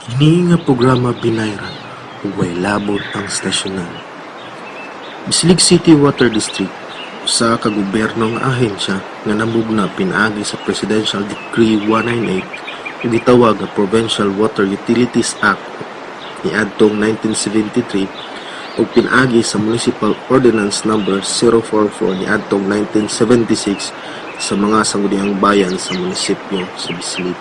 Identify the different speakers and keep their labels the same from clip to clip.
Speaker 1: Ini nga programa binayran ug way labot ang stasyonan. Bislig City Water District, usa ka gobyerno nga ahensya nga namugna pinaagi sa Presidential Decree 198 ug gitawag nga Provincial Water Utilities Act niadtong 1973 ug pinaagi sa Municipal Ordinance Number 044 niadtong 1976 sa mga sangguniang bayan sa munisipyo sa Bislig.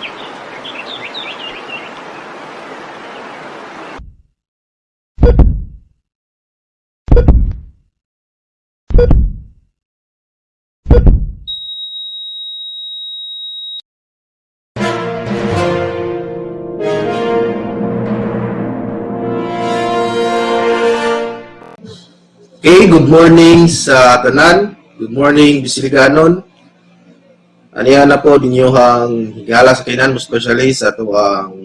Speaker 1: Okay, good morning sa tanan. Good morning, Bisiliganon. Aniya na po dinyohang higala sa kainan, mo especially sa tuwang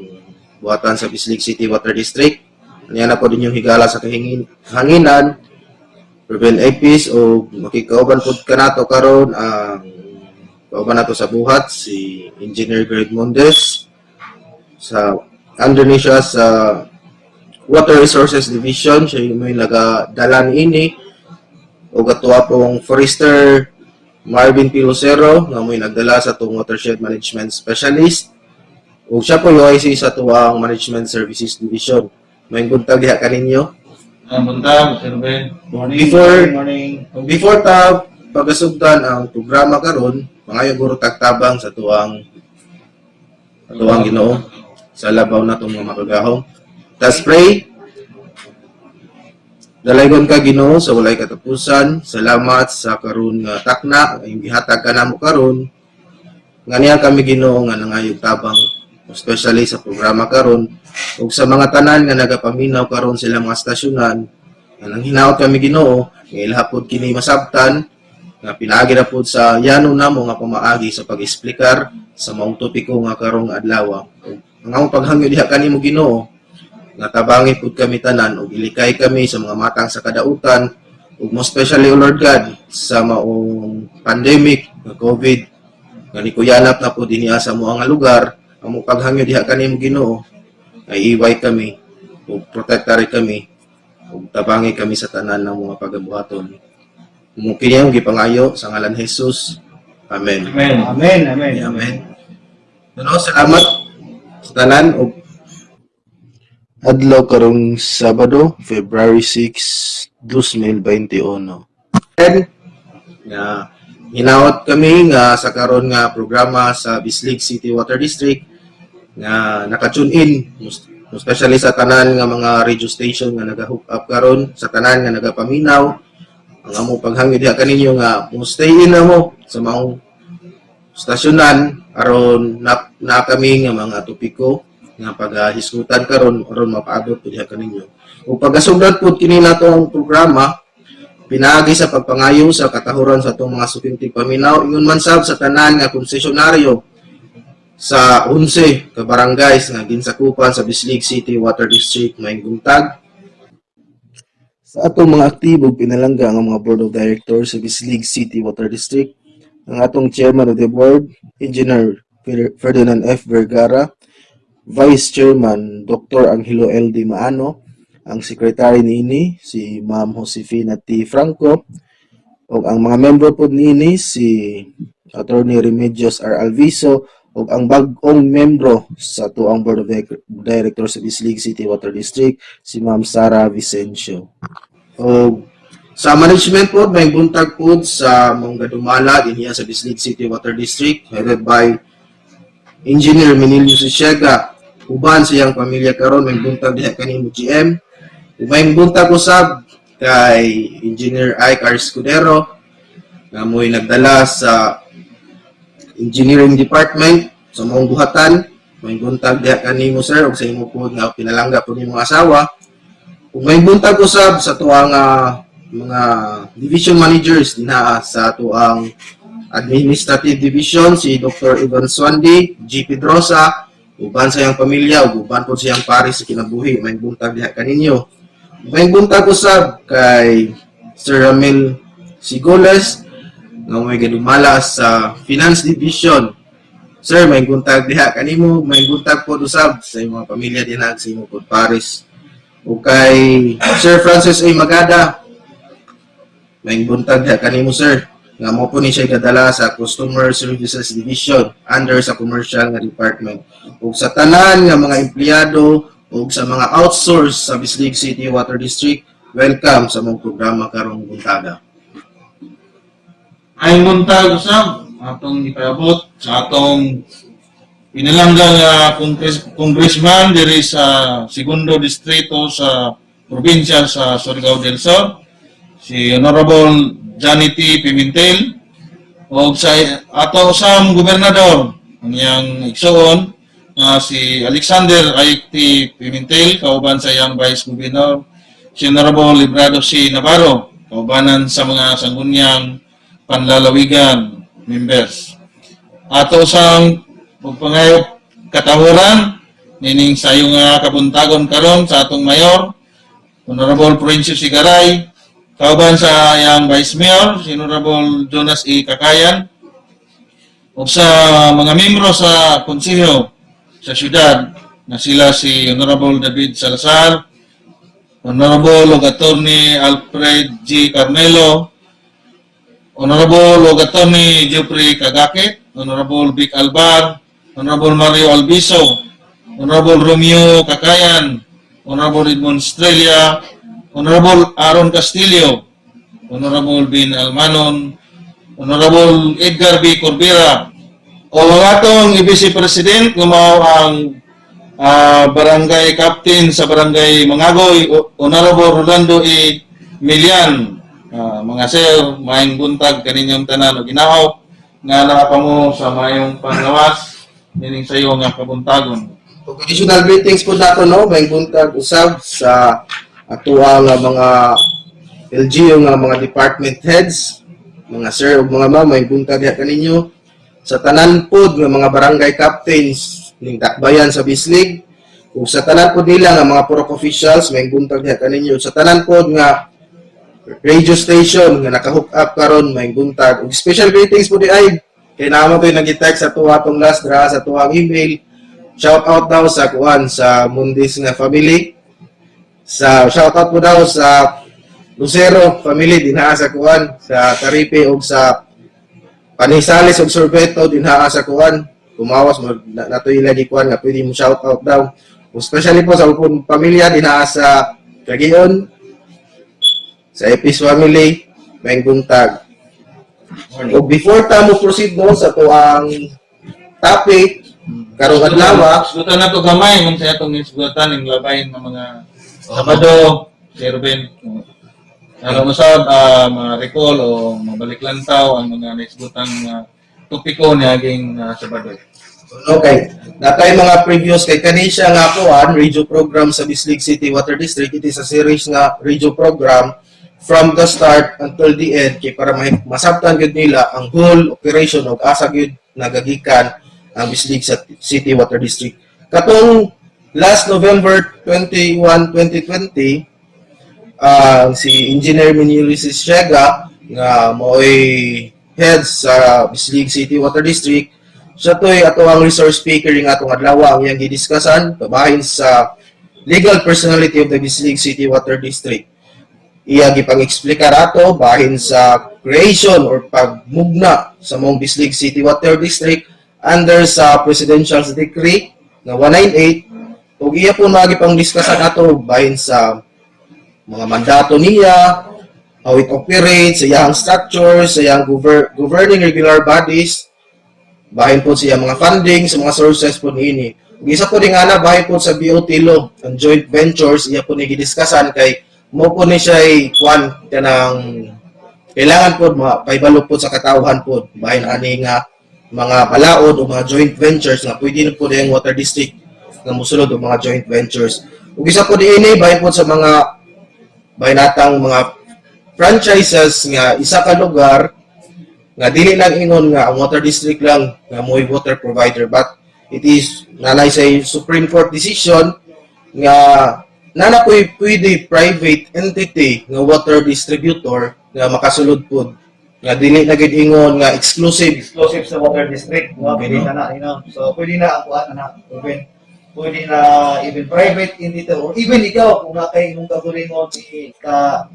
Speaker 1: buhatan sa Bislig City Water District. Aniya na po dinyong higala sa hanginan, Ruben Epis, o makikauban po ka nato karon ang kauban nato sa buhat, si Engineer Greg Mondes, sa under ni siya sa Water Resources Division, siya yung may nagadala ini o gatuwa pong Forester Marvin P. Lucero nga may nagdala sa itong Watershed Management Specialist o siya po yung IC sa tuwang Management Services Division. May buntag diha kaninyo.
Speaker 2: Buntag, Sir Ben. Morning.
Speaker 1: Before ta pagasugdan ang programa karon, mangayo guro tagtabang sa tuwang Ginoo sa labaw na itong mga makagahong. Tas pray. Dalaygon ka Ginoo sa walay katapusan. Salamat sa karon nga takna ang gihatag kanamo karon. Nganiya kami Ginoo nga nangayog tabang especially sa programa karon ug sa mga tanan nga nagapaminaw karon sila mga stasyonan. Nga nang hinaot kami Ginoo nga ilahapod kini masabtan nga pinaagi ra pud sa yano namo nga pamaagi sa pag-esplikar sa maong topiko nga karong adlaw. Ang among paghangyo diha kanimo Ginoo nga tabangin pud kami tanan ug ilikay kami sa mga matang sa kadautan ug mo especially O Lord God sa maong pandemic nga COVID nga nikuyanap na pud dinhi sa mo nga lugar. Among paghangyo diha kanimo Ginoo ay iway kami ug protektari kami ug tabangi kami sa tanan ng mga pagabuhaton. Mukini ang gipangayo sa ngalan Jesus. Amen.
Speaker 2: Amen.
Speaker 3: Amen, amen.
Speaker 1: Amen. Salamat sa tanan ug adlaw karong Sabado, February 6, 2021. And nga hinaot kami nga sa karon nga programa sa Bislig City Water District nga naka-tune in especially sa tanan nga mga radio station nga naga-hook up karon sa tanan nga nagapaminaw ang among paghangyo diha kaninyo nga mo stay in na mo sa maong stasyonan aron na kami nga mga topiko nga paghisgutan karon aron mapaabot pud diha kaninyo. Ug pagasugdan pud kini nato ang programa pinaagi sa pagpangayo sa katahuran sa atong mga sukintig paminaw ingon man sab sa tanan nga konsesyonaryo sa 11 ka barangays nga ginsakupan sa Bislig City Water District maayong buntag. Sa atong mga aktibo pinalangga ang mga Board of Directors sa Bislig City Water District, ang atong Chairman of the Board, Engineer Ferdinand F. Vergara, Vice Chairman Dr. Angelo L. D. Maano, ang Secretary niini si Ma'am Josefina T. Franco, o ang mga member po niini si Attorney Remedios R. Alviso, o ang bag-ong membro sa tuang Board of Directors sa Bislig City Water District, si Ma'am Sara Vicencio. O sa management po, may buntag po sa mga dumala din sa Bislig City Water District, headed by Engineer Minilio Sisiega, uban siyang pamilya karon may buntag diha kanimo GM. May buntag usab kay Engineer Icar Escudero nga mo'y nagdala sa Engineering Department sa mong buhatan. May buntag diha kanimo sir ug sa imo po nga pinalangga po nimong asawa. Ug may buntag usab sa tuang mga division managers dinha sa tuang Administrative Division si Dr. Ivan Swandi, G. Pedrosa, uban sa iyang pamilya, ug uban po siyang pares sa kinabuhi. May buntag diha kaninyo. May buntag usab kay Sir Ramil Sigoles nga may gadumala sa Finance Division Sir, may buntag diha kanimo, may buntag po usab sa imong mga pamilya dinha sa imong pod Paris. O kay Sir Francis A. Magada, may buntag diha kanimo sir. Nga mo po ni siya gadala sa Customer Services Division under sa commercial nga department. Ug sa tanan nga mga empleyado ug sa mga outsource sa Bislig City Water District, welcome sa mong programa karong buntaga.
Speaker 2: Ay buntag usab atong ipaabot sa atong pinalanggang congressman diri sa segundo distrito sa probinsya sa Surigao del Sur, si Honorable Johnny T. Pimentel, o sa ato usang gobernador ang iyang igsoon si Alexander I. T. Pimentel, kauban sa iyang vice governor si Honorable Librado C. Navarro, kaubanan sa mga sangguniang panlalawigan members. Ato sang pagpangayop katawaran nining sayo nga kabuntagon karon sa atong mayor Honorable Prince Sigaray, kauban sa iyang Vice Mayor si Honorable Jonas E. Kakayan, o sa mga membro sa konseho sa syudad na sila si Honorable David Salazar, Honorable Attorney Alfred G. Carmelo, Honorable Attorney Jeffrey Kagakit, Honorable Vic Albar, Honorable Mario Albiso, Honorable Romeo Kakayan, Honorable Edmond Estrella, Honorable Aaron Castillo, Honorable Bin Almanon, Honorable Edgar B. Corbera, o ang atong Vice President, kumao ang Barangay Captain sa Barangay Mangagoy, Honorable Rolando E. Milian. Mga sir, maayong buntag kaninyong tanan o ginahaw nga nakapamo sa mayong panglawas nining sayo nga kabuntagon.
Speaker 1: Ug additional greetings po nato no, may buntag usab sa atuang mga LGU nga mga department heads, mga sir ug mga ma'am, may buntag diha kaninyo sa tanan pod nga mga barangay captains ning dakbayan sa Bislig, ug sa tanan pod nila nga mga purok officials, may buntag diha kaninyo sa tanan pod nga radio station nga naka-hook up karon, may buntag. Ug special greetings po di ay kay namo toy nag-text sa tuwa tong last dra sa tuwang email. Shout out daw sa kuan sa Mundis nga family. Sa shout out po daw sa Lucero family dinha sa kuan sa Taripe ug sa Panisales ug Sorbeto dinha sa kuan. Kumawas mo natoy ila di kuan nga pwede mo shout out daw. Especially po sa upon pamilya dinha sa Caguion, sa Epis family, may buntag. O before ta mo proceed no sa tuang topic karong adlaw,
Speaker 2: Sugutan na to gamay kung sa atong sugutan ning labayin ng mga Sabado, Sir Ben. Ano mo sa mga recall o mabalik lantaw ang mga naisgutan nga topiko niaging Sabado.
Speaker 1: okay. Natay mga previous kay kanisya nga po radio program sa Bislig City Water District. It is a series nga radio program from the start until the end kay para masabtan gyud nila ang whole operation og asa gyud nagagikan ang Bislig City Water District. Katong last November 21, 2020, si Engineer Minilisis Siega nga mo'y head sa Bislig City Water District, siya to'y ato ang resource speaker ng atong adlaw ang iyang gidiskusan kabahin sa legal personality of the Bislig City Water District. Iya gipang-explicar ato bahin sa creation or pagmugna sa mong Bislig City Water District under sa Presidential Decree na 198 ug iya po magipang-discussan ato bahin sa mga mandato niya, how it operates, sa iyang structure, sa iyang governing regular bodies, bahin po sa iyang mga funding, sa mga sources po niini. Ug isa po din ana bahin po sa BOT law, ang joint ventures, iya po ni gidiskussan kay mo po ni siya kwan kanang kailangan po paibalo po sa katawhan po bahin ani nga mga balaod o mga joint ventures nga pwede na po yung water district nga musulod o mga joint ventures. Ug isa po diini bahin po sa mga bahin natang mga franchises nga isa ka lugar nga dili lang ingon nga ang water district lang nga mo'y water provider, but it is nanay sa Supreme Court decision nga nana ko'y pwede private entity nga water distributor nga makasulod po nga dili na gid ingon nga exclusive.
Speaker 3: Exclusive sa water district, pwede na So pwede na ako pwede na even private entity or even ikaw kung na kay imong kagalingon ka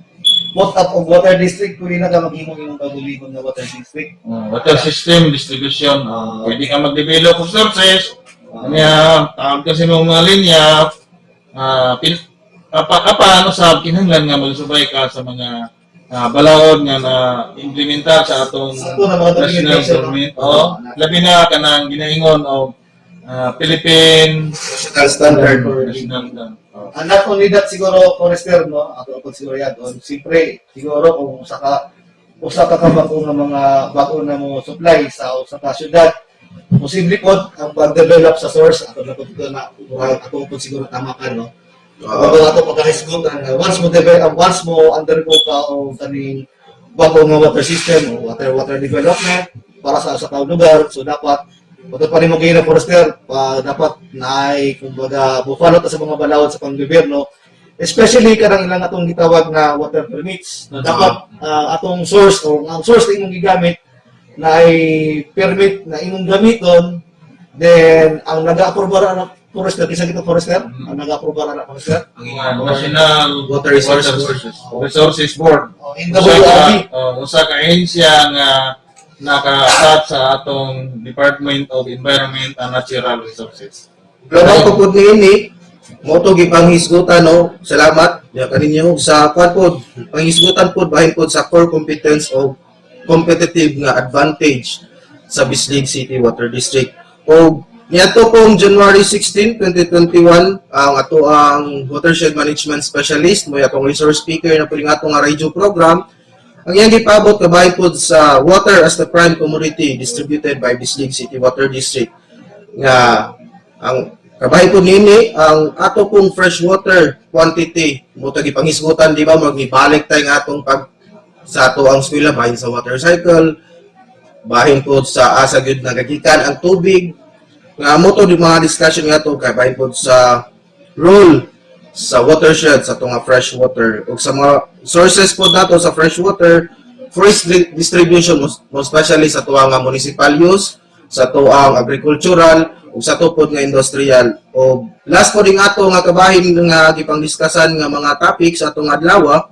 Speaker 3: put up of water district, pwede na ka mag-imong imong kagalingon na water district.
Speaker 2: Water system, distribution, pwede ka mag-develop of sources, tawag kasi mga linya, paano sa kinahanglan nga magsubay ka sa mga balaod nga na implementar sa atong
Speaker 3: Sa ito na mga
Speaker 2: national
Speaker 3: documentation,
Speaker 2: government. Labi na ka nang ginaingon o Philippine
Speaker 1: National standard.
Speaker 2: national standard.
Speaker 3: And not only that, siguro, Forester, no? Ako siguro yan. Siyempre, siguro, kung usa ka bago ng mga bago na mo supply sa usa ka syudad, posible po ang pag-develop sa source. Ako po siguro tama ka, no? Bago ato pagkahisgutan, once mo undergo ka o kaning bago nga water system o water development para sa taong lugar, so dapat pagkat pa rin mo kayo na Forester, dapat na ay, kumbaga, bufalo sa mga balawad sa pang-gobyerno, especially karang ilang atong gitawag na water permits, na dapat atong source o ang source na imong gigamit na ay permit na imong gamiton, then ang nag-approve na Forester, kisa kita Forester, ang nag-approve na Forester,
Speaker 2: National
Speaker 1: Water
Speaker 2: Resources Board.
Speaker 3: in WRB.
Speaker 2: Usa ka ahensya nga naka-attach sa atong Department of Environment and Natural Resources.
Speaker 1: Global ko pud niini mo to gipanghisgutan no. Salamat ya kaninyo sa kwan pod. Panghisgutan pod bahin pod sa core competence of competitive nga advantage sa Bislig City Water District. O niadto pong January 16, 2021 ang ato ang watershed management specialist mo atong resource speaker na pud nga atong radio program. Ang iyang gipaabot kabahin po sa water as the prime commodity distributed by Bislig City Water District. Nga ang kabahin po nini ang ato pong fresh water quantity mo to gipanghisgutan di ba magibalik tay nga atong pag sa ato ang eskwela bahin sa water cycle bahin po sa asa gyud nagagikan ang tubig nga mo to di mga discussion nga to kabahin po sa role sa watershed sa itong fresh water o sa mga sources po nato sa fresh water first distribution mo especially sa tuwang municipal use sa tuwang agricultural o sa tuwang nga industrial o last po rin ato nga kabahin nga gipang-diskasan nga mga topics sa itong adlaw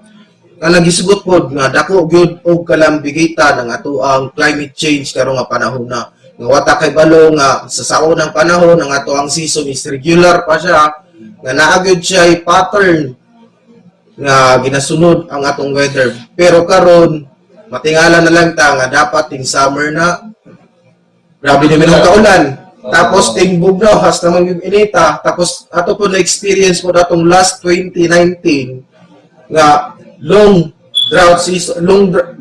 Speaker 1: nga nagisgot po nga dako gyud og kalambigita ng ato ang climate change karong nga panahon na nga wata kay balo nga sa saunang panahon ang ato ang season is regular pa siya nga naagad siya ay pattern nga ginasunod ang atong weather. Pero karon matingala na lang ta nga dapat ting summer na grabe naman ang kaulan. Tapos ting bugnaw hasta mag-inita. Tapos ato po na experience po datong last 2019 nga long drought season,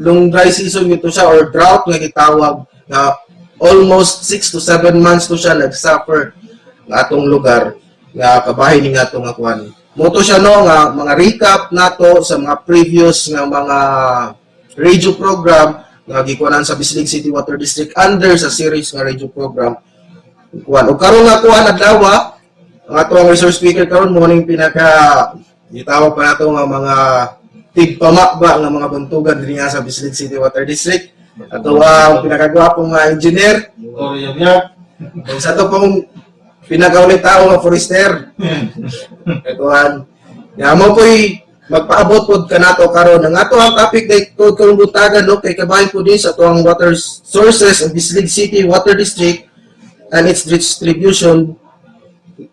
Speaker 1: long dry season ito siya or drought nga gitawag nga almost 6 to 7 months to siya nag-suffer nga atong lugar nga kabahin ni nga itong akuan. Moto siya no nga mga recap nato sa mga previous nga mga radio program nga gikuanan sa Bislig City Water District under sa series nga radio program. Kuan o karon nga kuan adlaw ang ato ang resource speaker karon mo ning pinaka gitawag pa nato nga mga tigpamakba nga mga buntugan dinhi nga sa Bislig City Water District. Ato ang pinakagwapong engineer o sa to pong pinakaulit tao nga Forester. Itoan. Ya mo po'y magpaabot pod kanato karon. Ang ato ang topic day ko karong buntagan no kay kabahin po din sa tuang water sources of Bislig City Water District and its distribution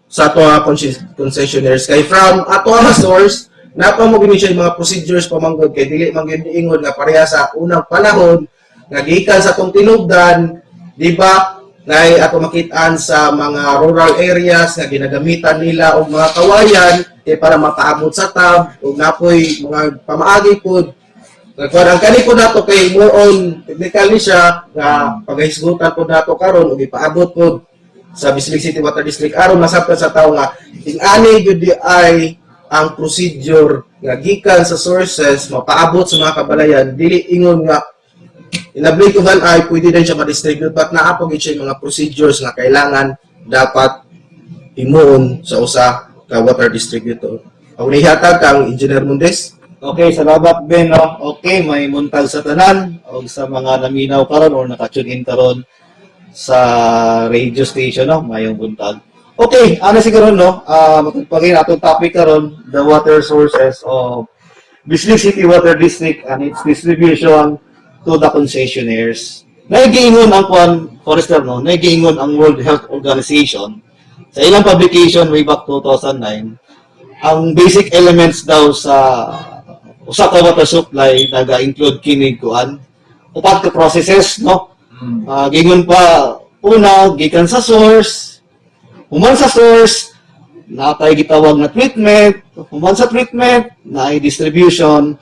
Speaker 1: sa ato ang concessionaires. Kay from ato ang source napa mo gini siya mga procedures pamanggod kay dili man gyud ingon nga pareha sa unang panahon nga gikan sa atong tinubdan, di ba? Ngay ato makitaan sa mga rural areas nga ginagamitan nila og mga kawayan para mapaabot sa tab ug napoy mga pamaagi pod. Kung ang kani po nato kay more on technically siya nga paghisgutan po nato karon ug ipaabot po sa Bislig City Water District aron masabtan sa tawo nga ing-ani gyud ay ang procedure nga gikan sa sources mapaabot sa mga kabalayan dili ingon nga inabli ko ay pwede din siya ma-distribute but naapag siya yung mga procedures nga kailangan dapat imuon sa usa ka water distributor. Ang nihatag kang Engineer Mundes.
Speaker 3: Okay, salamat Ben, no? Okay, may muntag sa tanan o sa mga naminaw karon or naka-tune in karon sa radio station, no? Mayong buntag. Okay, ano siguro, no? Matutpagin atong topic karon, the water sources of Bislig City Water District and its distribution to the concessionaires. Naigiingon ang Forester, no? Naigiingon ang World Health Organization sa ilang publication way back 2009 ang basic elements daw sa usa ka water supply naga-include kini kuan upat ka processes, no. Gingon pa una gikan sa source, human sa source natay gitawag na treatment, human sa treatment naay distribution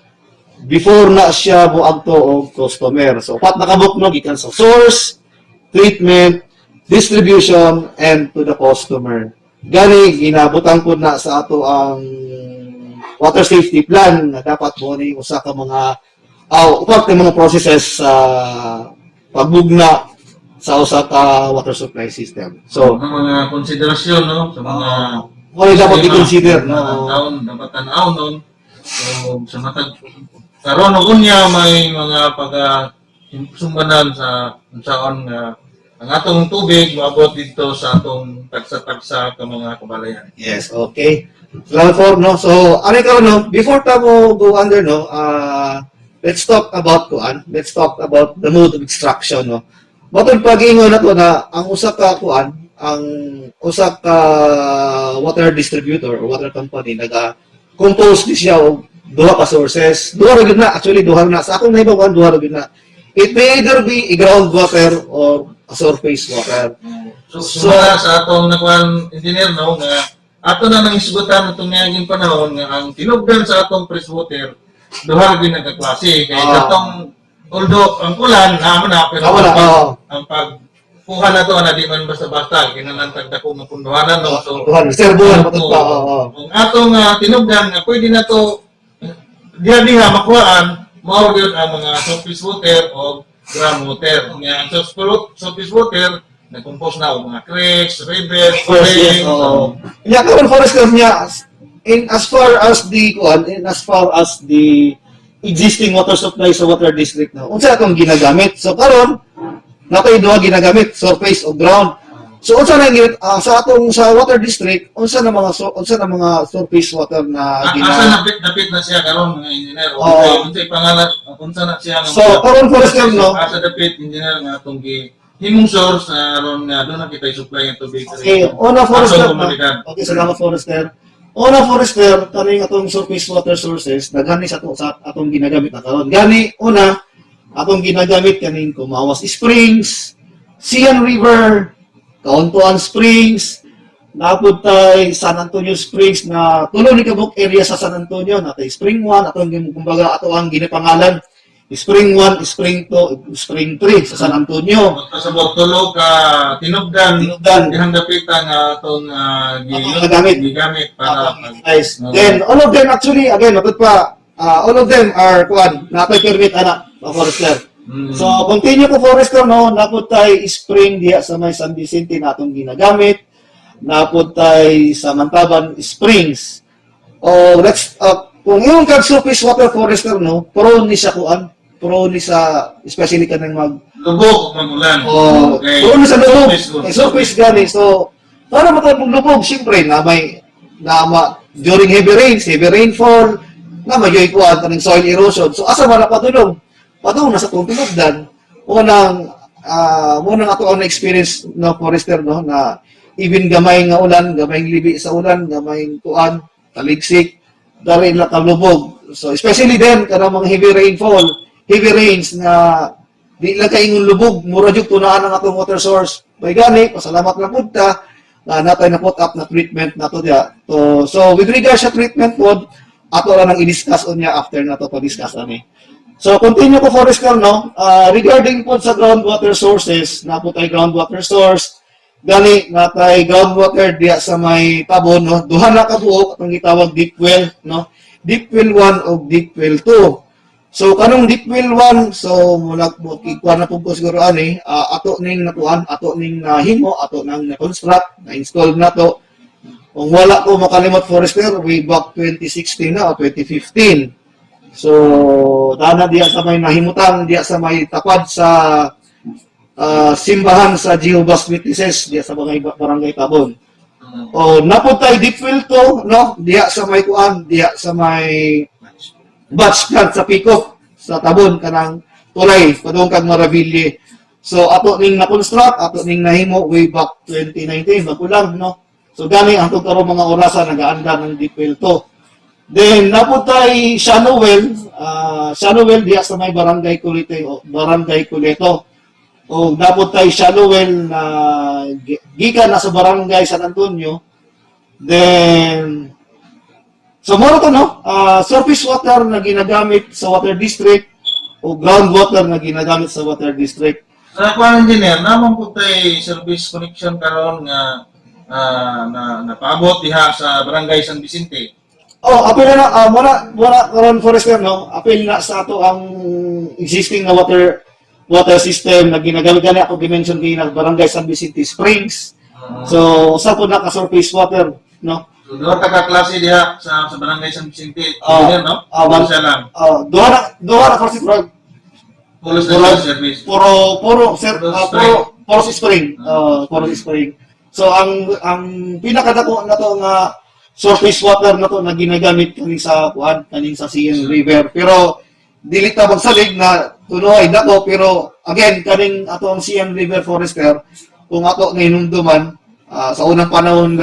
Speaker 3: before na siya moadto og customer. So upat na kabuk, no, gikan sa source, treatment, distribution, and to the customer. Gani ginabutan ko na sa ato ang water safety plan na dapat mo ni usa ka mga upat ka mga processes sa pagbugna sa usa ka water supply system. So,
Speaker 2: Ang mga konsiderasyon, no, sa mga
Speaker 3: wala dapat i-consider,
Speaker 2: na
Speaker 3: no.
Speaker 2: taon dapat tanaw nun. So sa matag karon og unya may mga sumbanan sa unsaon nga ang atong tubig moabot dito sa atong tagsa-tagsa ka mga kabalayan.
Speaker 3: Yes, okay. Salamat for, no. So, ano ka, no, before ta mo go under, no, let's talk about kuan. Let's talk about the mode of extraction, no. Batong pag-ingon na to na ang usa ka kuan, ang usa ka water distributor or water company naga-compose di siya og duha ka sources. Duha ra gyud na, actually duha na. Sa akong nahibawan, duha ra gyud na. It may either be a groundwater or a surface water.
Speaker 2: So sa atong nakuan engineer, no, nga ato na nang isgutan itong naging panahon nga ang tinubdan sa atong freshwater duha gyud nagkaklase kay atong although ang ulan naman na pero ang pagkuha na to na di man basta-basta kinahanglan tagdako nga punduhanan, no. So
Speaker 3: reservoir patod pa.
Speaker 2: ang atong tinubdan nga pwede na to diha makuhaan mao gyud ang mga surface water o groundwater. Nga ang surface water nag-compose na og mga creeks, rivers,
Speaker 3: Yes, yeah, karon Forester niya as far as the existing water supply sa water district na unsa atong ginagamit. So karon natay duha ginagamit, surface o ground. So unsa na sa atong sa water district, unsa na mga surface water na
Speaker 2: asa dapit na siya karon mga engineer o unsay pangalan unsa na siya nga
Speaker 3: So karon Forester, no.
Speaker 2: asa dapit engineer nga atong himong source aron nga doon na kita i-supply ang tubig.
Speaker 3: Okay, una Forester.
Speaker 2: Atong komunidad.
Speaker 3: Okay, salamat Forester. Una Forester, kaning atong surface water sources nagani sa atong ginagamit na karon. Gani una atong ginagamit kaning Kumawas Springs, Sian River, Kauntuan Springs, napod tay San Antonio Springs na tulo ni kabuk area sa San Antonio, natay Spring 1 atong kumbaga ato ang ginipangalan Spring 1, Spring 2, Spring 3 sa San Antonio.
Speaker 2: Kasabot tulo ka tinubdan dihang dapit ang atong gigamit para
Speaker 3: guys. Then all of them actually again matod pa all of them are kuan natay permit ana Forester. So continue ko Forester, no, napod tay Spring diha sa may San Vicente natong ginagamit. Napod tay sa Mantaban Springs. Let's kung yung surface water Forester, no, prone ni sa kuan, prone ni sa especially kanang
Speaker 2: lubog magulan.
Speaker 3: Prone sa lubog, surface gani. So para matapong lubog, siyempre during heavy rainfall, na may kuan kanang soil erosion. So asa man patulong? Patulong na sa itong tinubdan. Unang ato ang experience no Forester, no, na even gamay nga ulan, gamay libi sa ulan, gamay kuan, taligsik, dari lang kalubog. So especially then kanang mga heavy rains na di lang kaingon lubog, mura jud tunaan ang atong water source. May gani, pasalamat lang pud ta na natay na put up na treatment nato diha. So with regards sa treatment pod, ato ra nang i-discuss unya after nato pa-discuss ani. So continue ko Forester, no, regarding pod sa groundwater sources, napo tay groundwater source gani natay groundwater diha sa may tabon, no, duha na ka buok atong gitawag deep well, no, deep well 1 o deep well 2. So kanong deep well 1, so mula mo kikuan na pud ko siguro ani ato ning natuan, ato ning nahimo, ato nang na-construct, na-install nato. Kung wala ko makalimot Forester way back 2016 na o 2015. So dana diya sa may nahimutan diya sa may tapad sa simbahan sa Jehovah's Witnesses diya sa barangay Tabon. O napod tayo deep well to, no? Diya sa may kuan, diya sa may batch plant sa Pico sa Tabon kanang tulay padung kag Maraville. So ato ning na-construct, ato ning nahimo way back 2019 bagulang, no? So gani ang karon mga orasan nagaanda ng deep well to. Then napod tayo shallow well diya sa may barangay Culeto. O napod tayo shallow well na gikan na sa barangay San Antonio. Then so mo to, no? Surface water na ginagamit sa water district o groundwater na ginagamit sa water district.
Speaker 2: Sa kuan engineer, naman po tayo service connection karon nga na napaabot diha sa barangay San Vicente.
Speaker 3: Oh, apil na wala karon forester, no? Apil na sa ato ang existing na water system na ginagamit gani ako dimension kay na barangay San Vicente Springs. So usa po na ka surface water, no?
Speaker 2: So, duha ka klase diha sa barangay San Vicente, engineer, no? Siya lang.
Speaker 3: Duha na kasi
Speaker 2: Full service.
Speaker 3: puro spring.
Speaker 2: Ah.
Speaker 3: Puro spring. So ang pinakadako na to nga surface water na to na ginagamit kaning sa CN River. Pero dili ta magsalig na tunoy dako, pero again kaning ato ang CN River Forester kung ato nga hinumduman sa unang panahon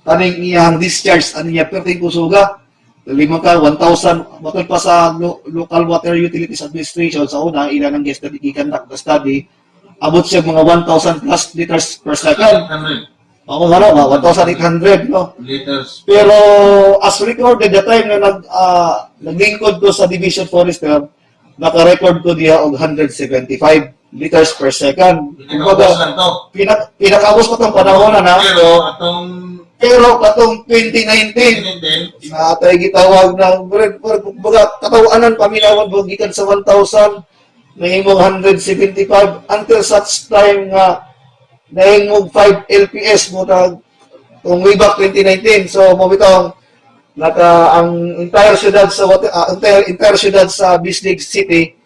Speaker 3: kaning iyang discharge niya perting kusuga. Lima ka 1,000 matod pa sa Local Water Utilities Administration sa una ilan ang guest na ikikandak na study abot siya mga 1,000 plus liters per second.
Speaker 2: 100
Speaker 3: Ako nga 1,800, no?
Speaker 2: liters.
Speaker 3: Pero as recorded the time na naglingkod ko sa Division Forester, naka-record ko diya og 175 liters per second.
Speaker 2: Pinakabos lang to.
Speaker 3: Pinakabos ko tong panahon na
Speaker 2: Pero
Speaker 3: katong 2019
Speaker 2: 2010,
Speaker 3: natay gitawag ng baga katawanan paminawon mo gikan sa 1,000 nahimong 175 until such time nga nahimong 5 LPS mo tag way back 2019. So mo bitong ang entire syudad sa entire syudad sa Bislig City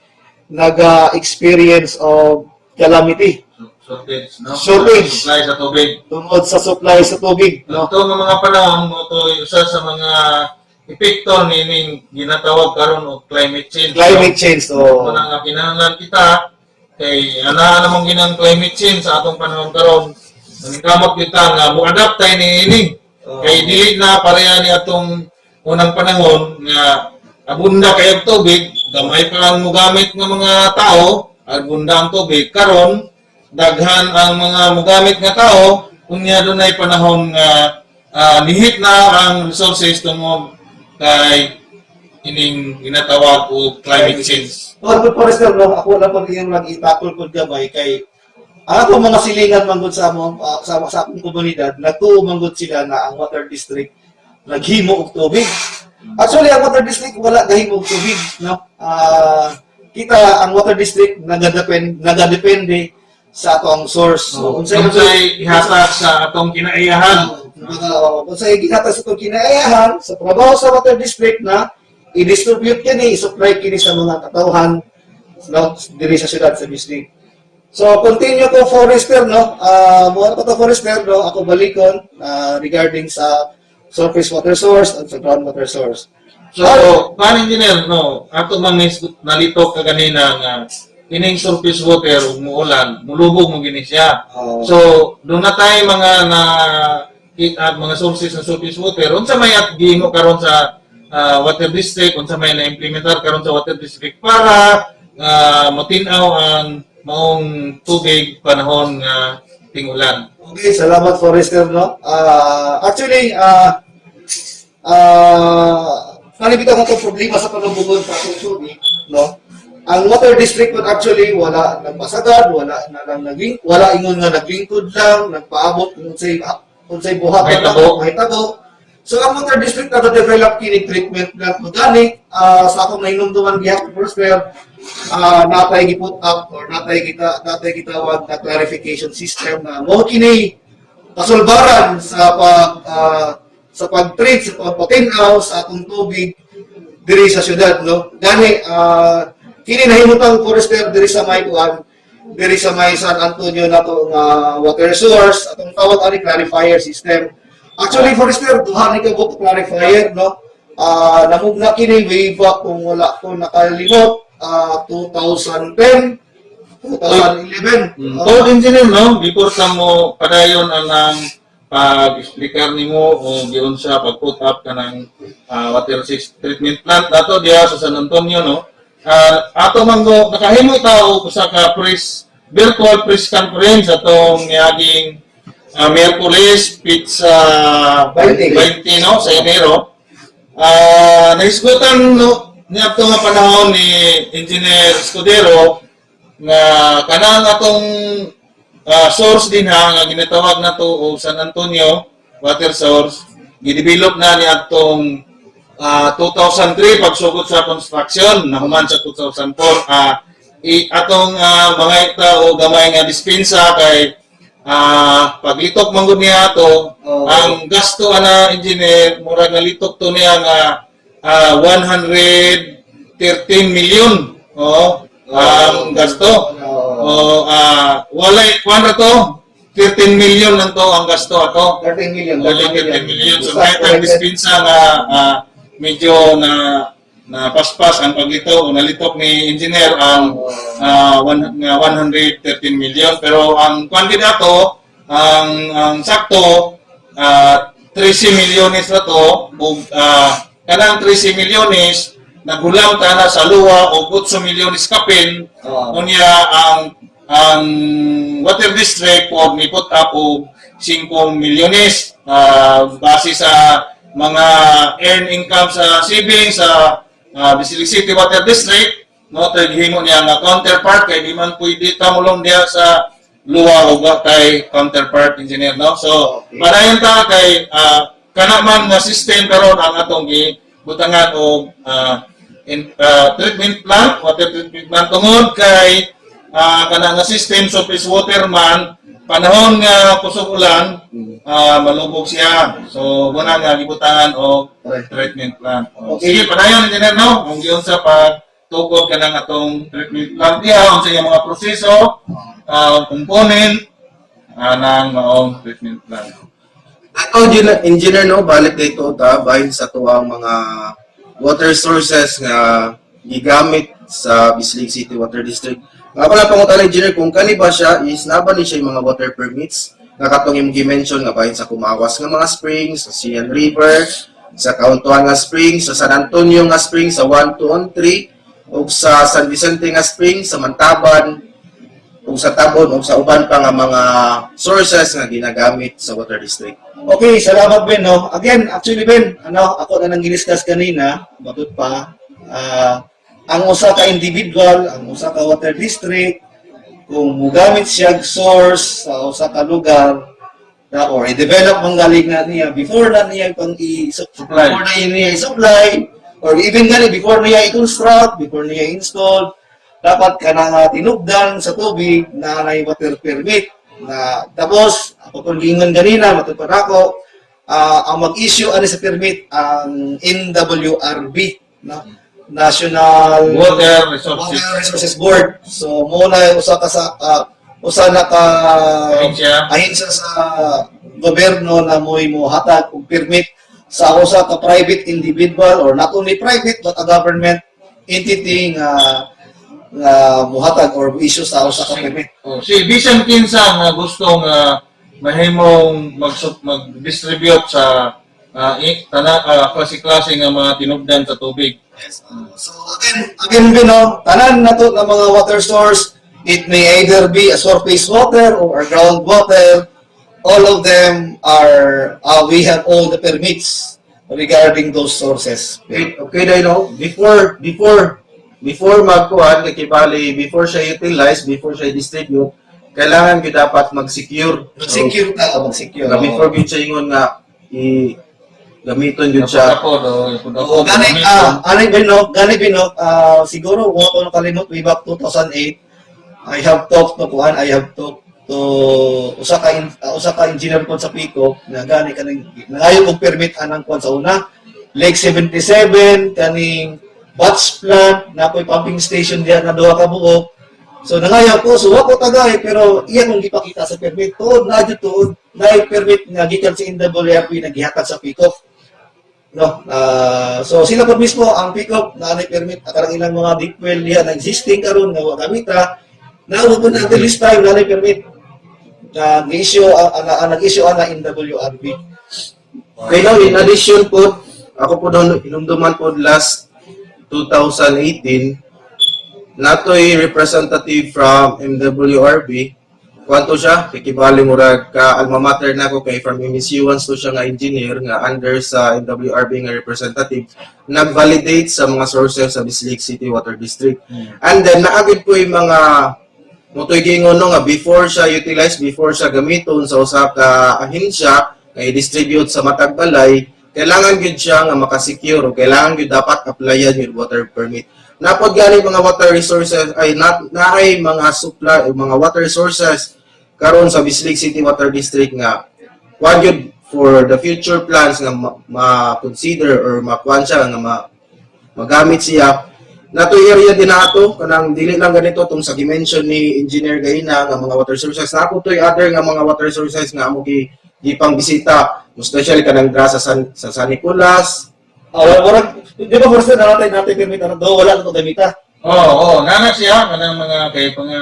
Speaker 3: nag-experience of calamity.
Speaker 2: shortage, no?
Speaker 3: Shortage.
Speaker 2: Supply sa tubig.
Speaker 3: Tungod sa supply sa tubig, no?
Speaker 2: Ito ng mga panahon mo to isa sa mga epekto nining ginatawag karon og climate change.
Speaker 3: Climate change,
Speaker 2: Kung nga kinahanglan kita kay ana namang ginang climate change sa atong panahon karon. Nangkamot kita nga mo-adapt tayo ni kay dili na pareha ni atong unang panahon nga abunda kay og tubig, gamay pa lang mo gamit nga mga tao, abunda ang tubig karon daghan ang mga mogamit nga tao unya dunay panahon nga lihit na ang resources tungod kay ining ginatawag og climate change.
Speaker 3: Good Forester, no? Ako na po yung nag-itakol ko gamay kay ako mga silingan manggod sa akong komunidad, nagtuumanggod sila na ang water district naghimo og tubig. Actually, ang water district wala gahimo og tubig, no? Kita ang water district nagadepende sa atong source. So,
Speaker 2: unsay ihatag sa atong kinaiyahan.
Speaker 3: Unsay gihatag sa atong kinaiyahan sa trabaho sa water district na i-distribute kini, i-supply kini sa mga katawhan no diri sa syudad sa Bislig. So continue ko Forester, no. Mo pa to Forester, no. Ako balikon regarding sa surface water source at sa groundwater source.
Speaker 2: So, pan engineer, no, ato man nalitok ka ganina nga kining surface water ug muulan, mulubog mo gini siya. So, doon na tayo mga sources ng surface water. Unsa may at gihimo karon sa water district, unsa may na-implementar karon sa water district para matinaw ang maong tubig panahon nga ting-ulan.
Speaker 3: Okay, salamat Forester, no. Actually, nalibitaw ko problema sa panubugon sa tubig, no. Ang water district po actually wala nagpasagad, wala ingon nga naglingkod lang, nagpaabot unsay buhat may tabo. So ang water district na develop kini treatment plant organic sa akong nahinumduman gihapon Forester, natay giput up or natay gitawag na clarification system na mo kini kasulbaran sa pag-treat sa pagpatinaw sa atong tubig diri sa syudad, no? Gani kini nahimutang forester diri sa may kuan, diri sa may San Antonio nato nga water source atong tawag ani clarifier system. Actually forester duha ni kabuk clarifier, no? Namugna kini way back kung wala ko nakalimot 2010 2011.
Speaker 2: So, engineer, no? Before ka mo padayon ang pag-explicar nimo o giyon sa pag-put up ka ng water treatment plant dato diya sa San Antonio, no? Ato man go nakahimo tao usa ka virtual press conference atong niaging Miyerkules pizza 20 no sa Enero. Naisgutan no niadto nga panahon ni Engineer Escudero nga kanang atong source din nga ginatawag na to o San Antonio water source gidevelop na ni atong 2003 pagsugod sa construction nahuman sa 2004 atong mga ita o gamay nga dispensa kay paglitok man gud niya ato ang gasto ana engineer murag nalitok to niya nga 113 million ang gasto. Walay kuan na to 13 million lang to ang gasto ato.
Speaker 3: 13 million.
Speaker 2: 13 million. So kahit ang dispensa nga medyo na paspas ang paglito o nalitok ni engineer ang 113 million pero ang kuan gid ato ang sakto 13 milyones na to ug kanang 13 milyones nagulang ta na sa luwa o 8 milyones kapin unya ang water district o ni put up o 5 milyones base sa mga earned income sa savings sa Bislig City Water District no taghimo niya nga counterpart kay di man pwede ta mulong diha sa luwa o kay counterpart engineer no so padayon ta kay kana man nga system karon ang atong gibutangan og treatment plant, water treatment plant tungod kay kanang nga system surface water man panahon nga kusog ulan malubog siya. So muna nga gibutangan og treatment plant. Sige padayon engineer no, kung giyon sa pagtukod kanang atong treatment plant diha unsa yung mga proseso, component ng maong treatment plant.
Speaker 1: Ato engineer no balik dito ta bahin sa tuwang mga water sources nga gigamit sa Bislig City Water District. Nga pala pangutana engineer kung kani ba siya is naba ni siya yung mga water permits nga katong imong gi-mention nga bahin sa Kumawas nga mga springs, sa Sian River, sa Kauntuan nga springs, sa San Antonio nga springs, sa 1, 2, and 3, ug sa San Vicente nga springs, sa Mantaban, ug sa Tabon, ug sa uban pa nga mga sources nga ginagamit sa water district.
Speaker 3: Okay, salamat Ben, no? Again, actually Ben, ako na nang giniscuss kanina, bakit pa, ang usa ka individual, ang usa ka water district, kung mugamit siya source sa usa ka lugar, or i-develop ang galing na niya, before na niya i-supply, or even gani, before niya i-construct, before niya i-install, dapat ka na tinugdan sa tubig na may water permit. Na tapos ako kung gingon ganina matupad ako ang mag-issue ani sa permit ang NWRB no? National
Speaker 2: Water
Speaker 3: Resources Board. So mo na usa na ka ahensya sa gobyerno na mo'y mohatag og permit sa usa ka private individual or not only private but a government entity nga muhatag or issue sa usa ka permit.
Speaker 2: Si Bisan Kinsa nga gustong mahimong mag-distribute sa klase-klase nga mga tinubdan sa tubig.
Speaker 3: Yes. So again tanan na to ng mga water source, it may either be a surface water or a groundwater. All of them are we have all the permits regarding those sources.
Speaker 1: Okay na no, before magkuhan kay bali before siya utilize, before siya distribute, kailangan gyud dapat mag-secure.
Speaker 3: Mag-secure.
Speaker 1: Before gyud siya ingon nga gamiton gyud siya.
Speaker 3: Gani bino, siguro kung ako nakalimot way back 2008, I have talked to usa ka engineer kon sa Pico na gani kaning nangayo og permit anang kon sa una. Lake 77 kaning batch plant na ako'y pumping station diyan na duha ka buok. So nangayaw ko, so ako tagay pero iya kong gipakita sa permit tuod na jud tuod na permit nga gikan sa NWRP nagihatag sa pick-up. No, so sila po mismo ang pick-up na permit karang ilang mga deep well diha na existing karon nga wa gamita na po na until this time na permit nag-issue nag-issue ang NWRP.
Speaker 1: Okay now, in addition po, ako po doon inumduman po last 2018, nato'y representative from MWRB. Kwanto siya, kikibali murag ka alma mater na ko kay from MSU to siya nga engineer nga under sa MWRB nga representative, nag-validate sa mga sources sa Bislig City Water District. And then, naagid po yung mga mutoy gingon no nga before siya utilize, before siya gamiton sa usa ka ahensya nga i-distribute sa matag balay, kailangan gyud siya nga makasecure o kailangan gyud dapat applyan yung water permit. Napod gani mga water resources ay naay mga supply mga water sources karon sa Bislig City Water District nga kuan gyud for the future plans nga ma-consider or makuan siya nga magamit siya. Nato area din nato kanang dili lang ganito tong sa dimension ni Engineer Gaina nga mga water sources. Nato toy other nga mga water sources nga amo gipang bisita, especially kanang dra sa San Nicolas.
Speaker 3: Wala di ba first na natin permit na do wala to gamita.
Speaker 2: Oo, nana siya kanang mga kay mga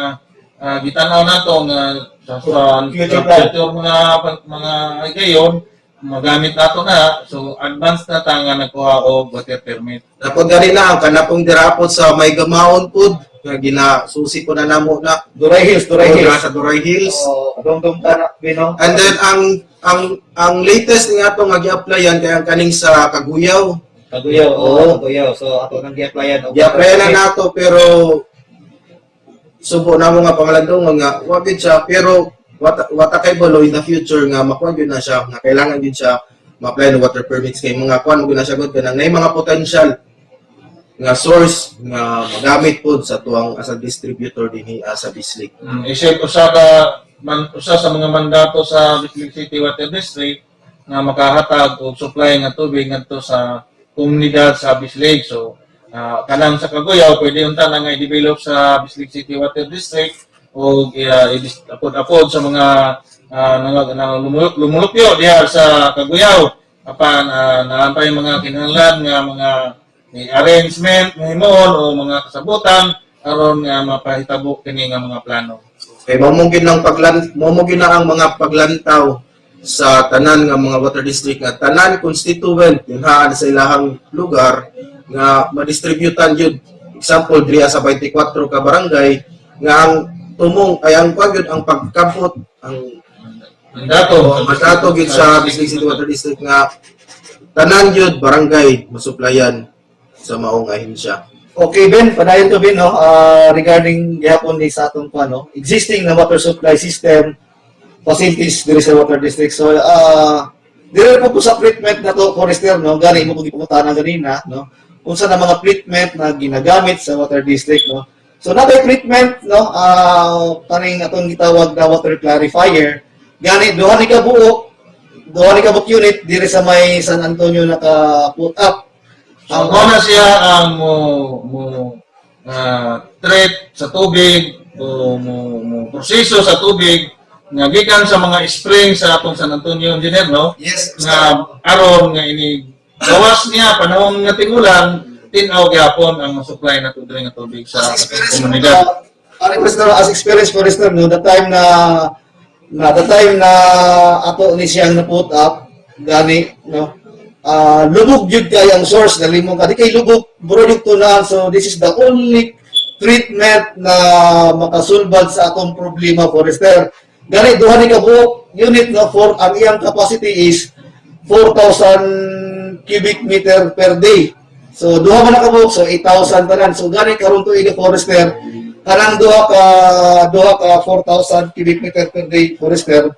Speaker 2: gitanaw nato nga sa
Speaker 3: Future
Speaker 2: future mga ay gayon magamit nato na, so advance na ta nga nakuha og water permit.
Speaker 1: Napod gani na ang kanapong dirapot sa may gamaon pud nga ginasusi ko na namo na
Speaker 3: Duray Hills.
Speaker 1: sa Duray Hills.
Speaker 3: Dong kana bino.
Speaker 1: And then ang latest nga ato nga gi-applyan kay ang kaning sa Kaguyaw.
Speaker 3: Kaguyaw. So ato nang gi-applyan.
Speaker 1: Gi-applyan na nato pero subo na mo nga pangalandong nga wa gid siya pero wata kay bolo in the future nga makuha gyud na siya nga kailangan gyud siya ma-apply ng water permits kay mga kuan mo gyud na siya gud kanang nay mga potential nga source nga magamit pod sa tuwang as a distributor dinhi sa Bislig.
Speaker 2: Isip usa sa mga mandato sa Bislig City Water District nga makahatag og supply nga tubig ngadto sa komunidad sa Bislig. So kanang sa Kaguyaw pwede unta na nga i-develop sa Bislig City Water District o apod sa mga lumulupyo diha sa Kaguyaw apan naampay mga kinahanglan nga mga arrangement mahimon o mga kasabutan aron nga mapahitabo kini nga mga plano.
Speaker 1: Kay mamugin na ang mga paglantaw sa tanan nga mga water district nga tanan constituent dinha sa ilahang lugar nga madistributan yun. Example diya sa 24 ka barangay nga ang tumong ay ang pagod ang pagkabot ang mandato gyud sa Bislig City Water District nga tanan gyud barangay masuplayan sa maong ahensya.
Speaker 3: Okay, Ben, padayon to Ben, no? Regarding gihapon ni sa atong existing na water supply system facilities diri sa water district. So, dire po sa treatment na to, Forester, no? Gani mo kung ipungutahan ganina, no? Kung sa na mga treatment na ginagamit sa water district, no? So, natay treatment, no? Kaning atong gitawag na water clarifier. Gani, duha ni ka buok unit dire sa may San Antonio naka-put up.
Speaker 2: So, kung na siya ang treat sa tubig o mo proseso sa tubig nga gikan sa mga spring sa atong San Antonio Engineer, no?
Speaker 3: Yes,
Speaker 2: Nga aron nga ini gawas niya panahon nga tingulan tinaw gyapon ang supply na tubig sa komunidad.
Speaker 3: As experience Forester, no, the time na ato ni siyang na-put up, gani, no, lubog jud kay ang source nalimong ka di kay lubog produkto na, so this is the only treatment na makasulbad sa atong problema, Forester. Gani duha ni ka buok unit, no, for ang iyang capacity is 4,000 cubic meter per day. So duha man ka buok, so 8,000 tanan. So gani karon tuig, Forester, kanang duha ka 4,000 cubic meter per day, Forester,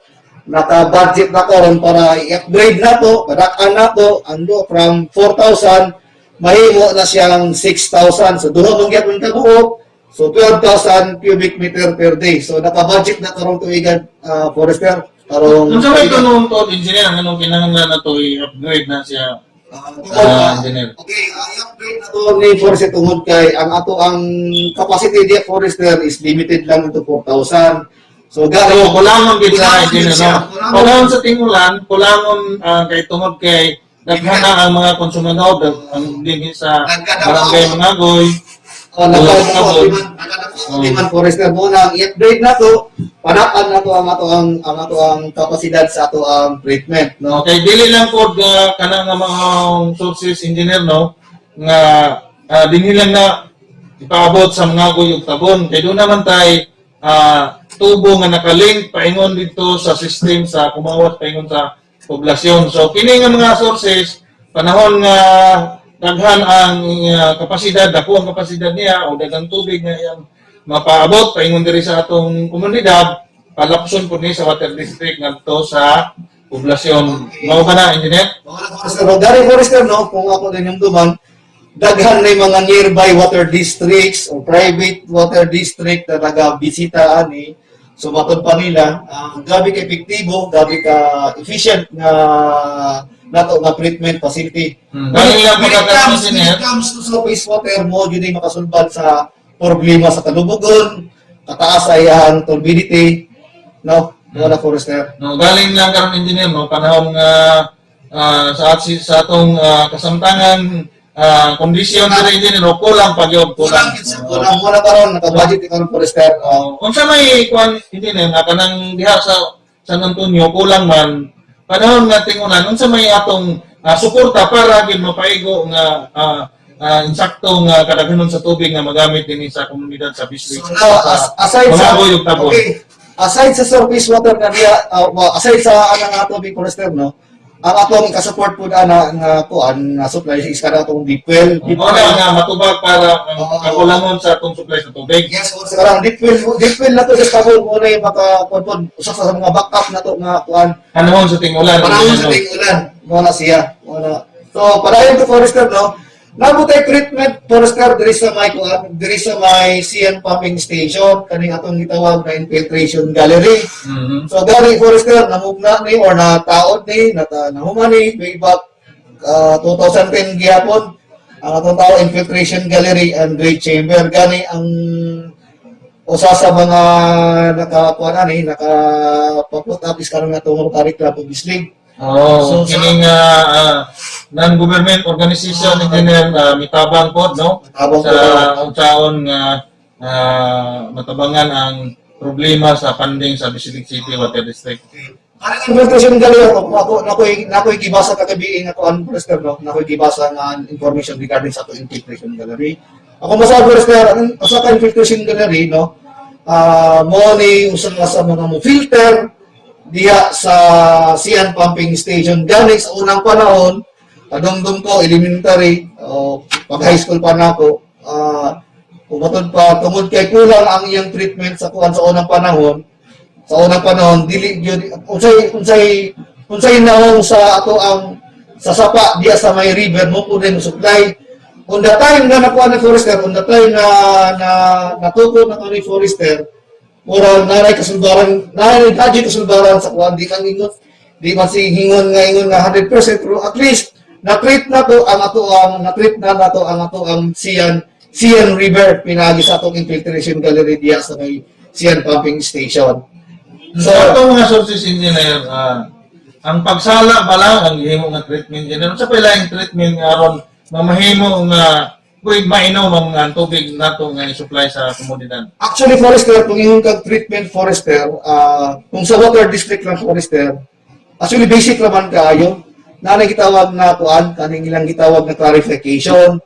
Speaker 3: naka-budget na karon para i-upgrade na to, padak-an na to, ando from 4,000, mahimo na siyang 6,000. So, duha mong gyapon ka buok, so 12,000 cubic meter per day. So, naka-budget na karon tuigan, Forester, karong...
Speaker 2: Kung sa may kanong to, engineer, anong kinahanglan na to i-upgrade na siya Engineer.
Speaker 3: Okay, i-upgrade na to ni Forester tungod kay ang ato ang capacity dia Forester is limited lang to 4,000. So
Speaker 2: So,
Speaker 3: gani
Speaker 2: kulangon gid
Speaker 3: Kulangon
Speaker 2: sa engineer,
Speaker 3: gid siya.
Speaker 2: no? Kulangon sa tingulan, kulangon kay tungod kay daghan na ang mga konsumador ang dinhi sa barangay Mangagoy.
Speaker 3: Nagkadang Forester mo na i-upgrade na to, panakan na to ang ato ang kapasidad sa ato ang treatment, no?
Speaker 2: Okay, dili lang pod kana nga mga sources engineer, no, nga dinhi lang na ipaabot sa Mangagoy ug Tabon. Kay doon naman tay tubo nga nakalink paingon dito sa system sa kumawat paingon sa poblasyon. So kini nga mga sources panahon nga daghan ang kapasidad, dako ang kapasidad niya o daghang tubig nga iyang mapaabot paingon diri sa atong komunidad, palapson po ni sa water district ngadto sa poblasyon. Mao ba na, engineer?
Speaker 3: Forester, dari Forester, no, kung ako din yung duman, daghan na yung mga nearby water districts o private water district na nagabisita ani. So matod pa nila, gabi ka epektibo, gabi ka efficient nga nato nga treatment facility.
Speaker 2: Galing lang
Speaker 3: When
Speaker 2: engineer.
Speaker 3: it comes to surface water mo, yun ay makasulbad sa problema sa kalubugon, kataas ay ang turbidity, no? Wala Forester.
Speaker 2: No, galing lang karon engineer, no, panahon nga sa atong kasamtangan kondisyon diri engineer, no, kulang pagyod kulang.
Speaker 3: Kulang muna karon naka-budget karon Forester.
Speaker 2: Unsa may kuan engineer nga kanang diha sa San Antonio kulang man panahon nga tingunan unsa may atong suporta para gid mapaigo nga insakto nga kadaghanon sa tubig nga magamit dinhi sa komunidad sa Bislig.
Speaker 3: So now, aside sa
Speaker 2: Mangagoy ug Tabon.
Speaker 3: okay, aside sa surface water na diya, aside sa anang ato big Forester, no, ang atong ka-support po na kuan na supply is kada atong deep well.
Speaker 2: Mao na nga matubag para kakulangon sa atong supply sa tubig.
Speaker 3: Yes, Forester, karang deep well na to sa Tabon mo na yung maka-control usa sa mga backup na to nga kuan.
Speaker 2: Panahon sa tingulan.
Speaker 3: Panahon sa ting-ulan, mo na siya. So, para yung Forester, no, nabutay treatment Forester diri sa may kuan, diri sa may CN pumping station kaning atong gitawag na infiltration gallery. So gani Forester namugna ni or nataod ni nahuman ni way back 2010 gihapon ang atong tawag infiltration gallery and drain chamber. Gani ang usa sa mga nakakuan ani nakapaput up is karon nga itong Rotary Club of Bislig.
Speaker 2: So, kining non-government organization engineer mitabang pod, no?
Speaker 3: Mitabang
Speaker 2: sa
Speaker 3: pod.
Speaker 2: unsaon nga matabangan ang problema sa funding sa Bislig City Water District.
Speaker 3: Ang infiltration gallery nakoy gibasa kagabi nga kuan Forester, no, nakoy gibasa nga information regarding sa to infiltration gallery. Ako masabi Forester, ang usa ka infiltration gallery, no, mo ni usa nga sa mga mo filter diya sa CN pumping station. Gani sa unang panahon, kadumdum ko elementary o pag high school pa nako, umatod pa tungod kay kulang ang iyang treatment sa kuan sa unang panahon. Sa unang panahon dili gyud unsay naong sa ato ang sa sapa diya sa may river mo kunin supply. On the time na nakuha ni Forester, on the time na natuto na ni Forester, mura naray kasulbaran sa kuan di kang ingon, di man si hingon nga 100% pero at least na-treat na to ang ato ang Sian River pinagi sa atong infiltration gallery diya sa may Sian pumping station.
Speaker 2: So, atong mga sources engineer, ang pagsala ba lang ang gihimo nga treatment engineer? Sa pala yung treatment nga aron mamahimo nga pwede mainom ang tubig nato nga i-supply sa komunidad.
Speaker 3: Actually, Forester, kung yung treatment Forester, kung sa water district lang Forester, actually basic naman kaayo. Nanay gitawag na kuan, kaning ilang gitawag na clarification.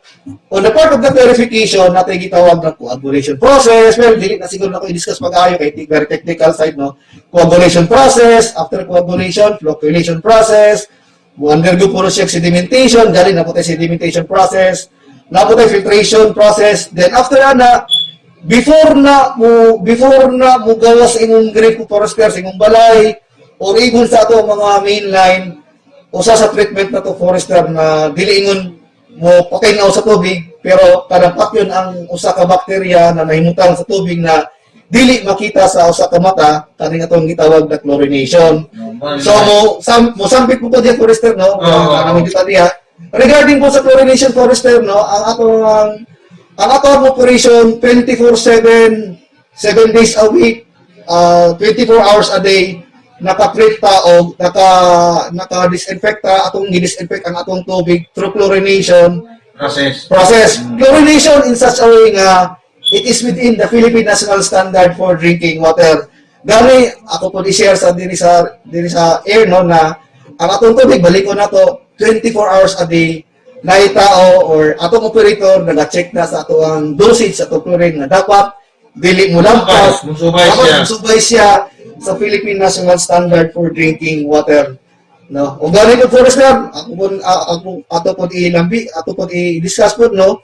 Speaker 3: On the part of the clarification, natin gitawag na coagulation process. Well, dili na siguro na ko i-discuss pag-ayo kay very technical side, no? Coagulation process, after coagulation, flocculation process, undergo porous sedimentation, galing na po tayo sedimentation process, na po tayo filtration process, then after na, before na mo gawas imong grip ko Forester sa imong balay, or even sa ato mga mainline, usa sa treatment na to Forester na dili ingon mo patay na sa tubig pero kadampak yun ang usa ka bakterya na nahimutang sa tubig na dili makita sa usa ka mata kaning atong gitawag na chlorination. So mo sampit mo to diya Forester, no? Kanang kita diya regarding po sa chlorination, Forester, no, ang atong operation 24/7, 7 days a week, 24 hours a day, naka-treat ta o naka-disinfect ta atong gi-disinfect ang atong tubig through chlorination process. Chlorination in such a way nga it is within the Philippine National Standard for Drinking Water. Gani ako po i-share sa diri sa air no na ang atong tubig balik ko na to 24 hours a day na tao or atong operator nag-check na sa atong dosage sa chlorine na dapat dili mo lampas musubay siya sa Philippine National Standard for Drinking Water. No, o gani po Forester, ato po i-discuss po no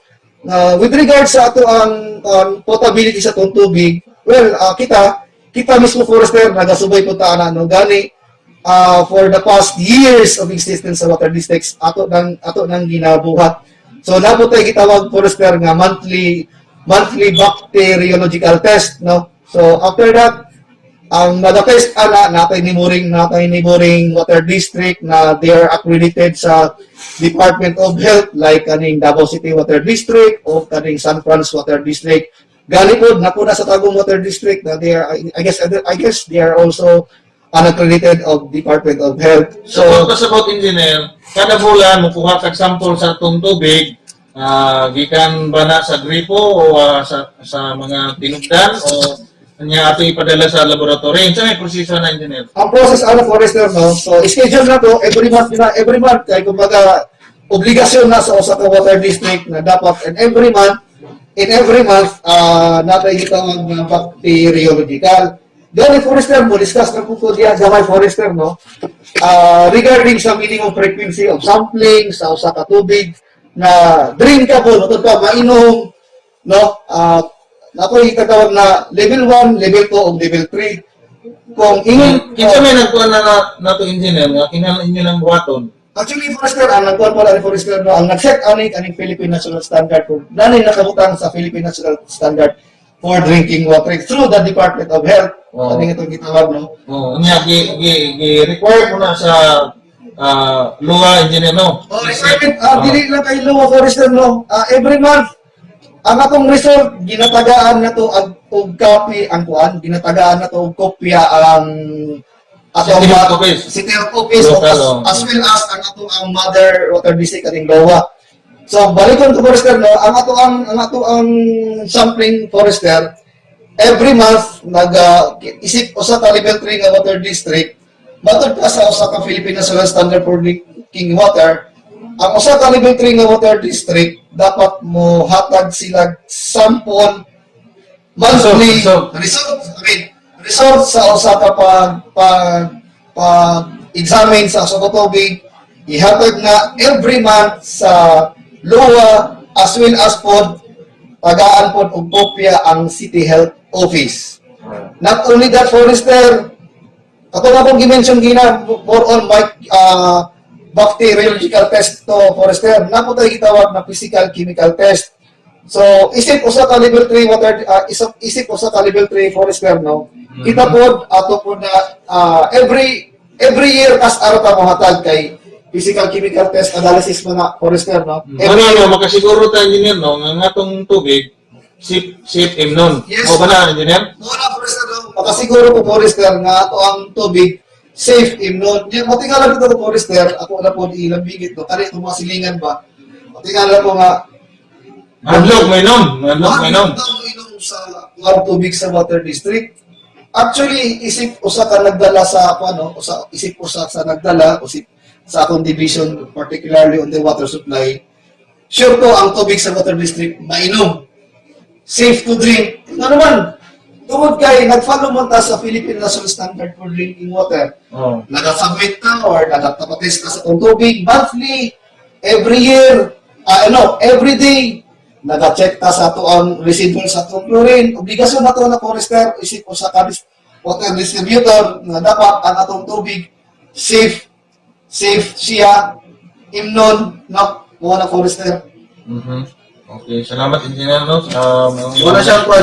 Speaker 3: with regards sa ato ang potability sa atong tubig. Well, kita mismo Forester nagasubay po ta no gani for the past years of existence sa water districts ato nang ginabuhat. So nabo tay gitawag Forester nga monthly bacteriological test no. So after that ang nag-test natay ni Muring Water District na they are accredited sa Department of Health like kaning Davao City Water District o kaning San Franz Water District. Gali po na sa Tagum Water District na they are I guess they are also unaccredited of Department of Health.
Speaker 2: So, about engineer, kada bulan mukuha kag sample sa atong tubig, gikan ba na sa gripo o sa mga tinugdan o kanya ato ipadala sa laboratory. Sa may proseso na engineer.
Speaker 3: Ang process Forester no. So schedule na to every month kay kumbaga obligasyon na sa usa ka water district na dapat in every month natay gitawag nga bacteriological. Then Forester mo discuss na po diya gamay Forester no. Regarding sa minimum frequency of sampling sa usa ka tubig na drinkable utod pa mainom no. Ako itatawag na level 1, level 2, o level 3. Kung ingon...
Speaker 2: Kinsa may nagkuhan na to engineer, nga kinahanglan inyo ng buhaton?
Speaker 3: Actually, Forester, ang nagkuhan pala ni Forester, no, ang nag-set aning Philippine National Standard for, nanay nakabutang sa Philippine National Standard for Drinking Water through the Department of Health. Aning itong gitawag, no?
Speaker 2: Oo, nga, gi-require mo na sa LUA engineer, no?
Speaker 3: Requirement, dili lang kay Luwa Forester, no? Every month, ang atong result ginatagaan na to og copy ang kuan ginatagaan na to og kopya ang atong City of Office as well as ang atong mother water district ating Lowa. So balikon to Forester no ang ato ang sampling Forester every month isip usa ka level 3 nga water district matod pa sa usa ka Philippine National Standard for Drinking Water. Ang usa ka level 3 nga water district dapat mo hatag sila sample monthly result sa usa ka pag-examine sa usa ka tubig ihatag na every month sa LUA as well as pod tagaan pod og kopya ang City Health Office. Not only that Forester katong akong gi-mention gina more on bacteriological test to Forester na po tayo gitawag na physical chemical test. So isip usa ka level 3 water isip usa ka level 3 Forester no. Kita po ato po na every year as araw ta mohatag kay physical chemical test analysis mga Forester no.
Speaker 2: Ano makasiguro ta engineer no nga atong tubig safe imnon.
Speaker 3: Yes.
Speaker 2: O ba na engineer?
Speaker 3: Muna Forester no. Makasiguro po Forester nga ato ang tubig safe imnon. Di mo tingala dito ko Forester, ako na po ilang bigit no. Kani itong mga silingan ba? Tingala po nga
Speaker 2: Madlog may nom
Speaker 3: sa tubig sa water district. Actually, isip usa ka nagdala sa isip usa sa nagdala sa akong division particularly on the water supply. Sure ko ang tubig sa water district mainom. Safe to drink. Ano naman? Tungod kay nag-follow mo ta sa Philippine National Standard for Drinking Water. Nag-submit ka or nag-tapatest ka sa itong tubig monthly, every year, every day, nag-check ta sa ito ang residual sa itong chlorine. Obligasyon na ito na Forester, isip ko sa water distributor na dapat ang atong tubig safe siya, imnon, no? Muna Forester.
Speaker 2: Okay, salamat engineer no.
Speaker 1: Muna siya po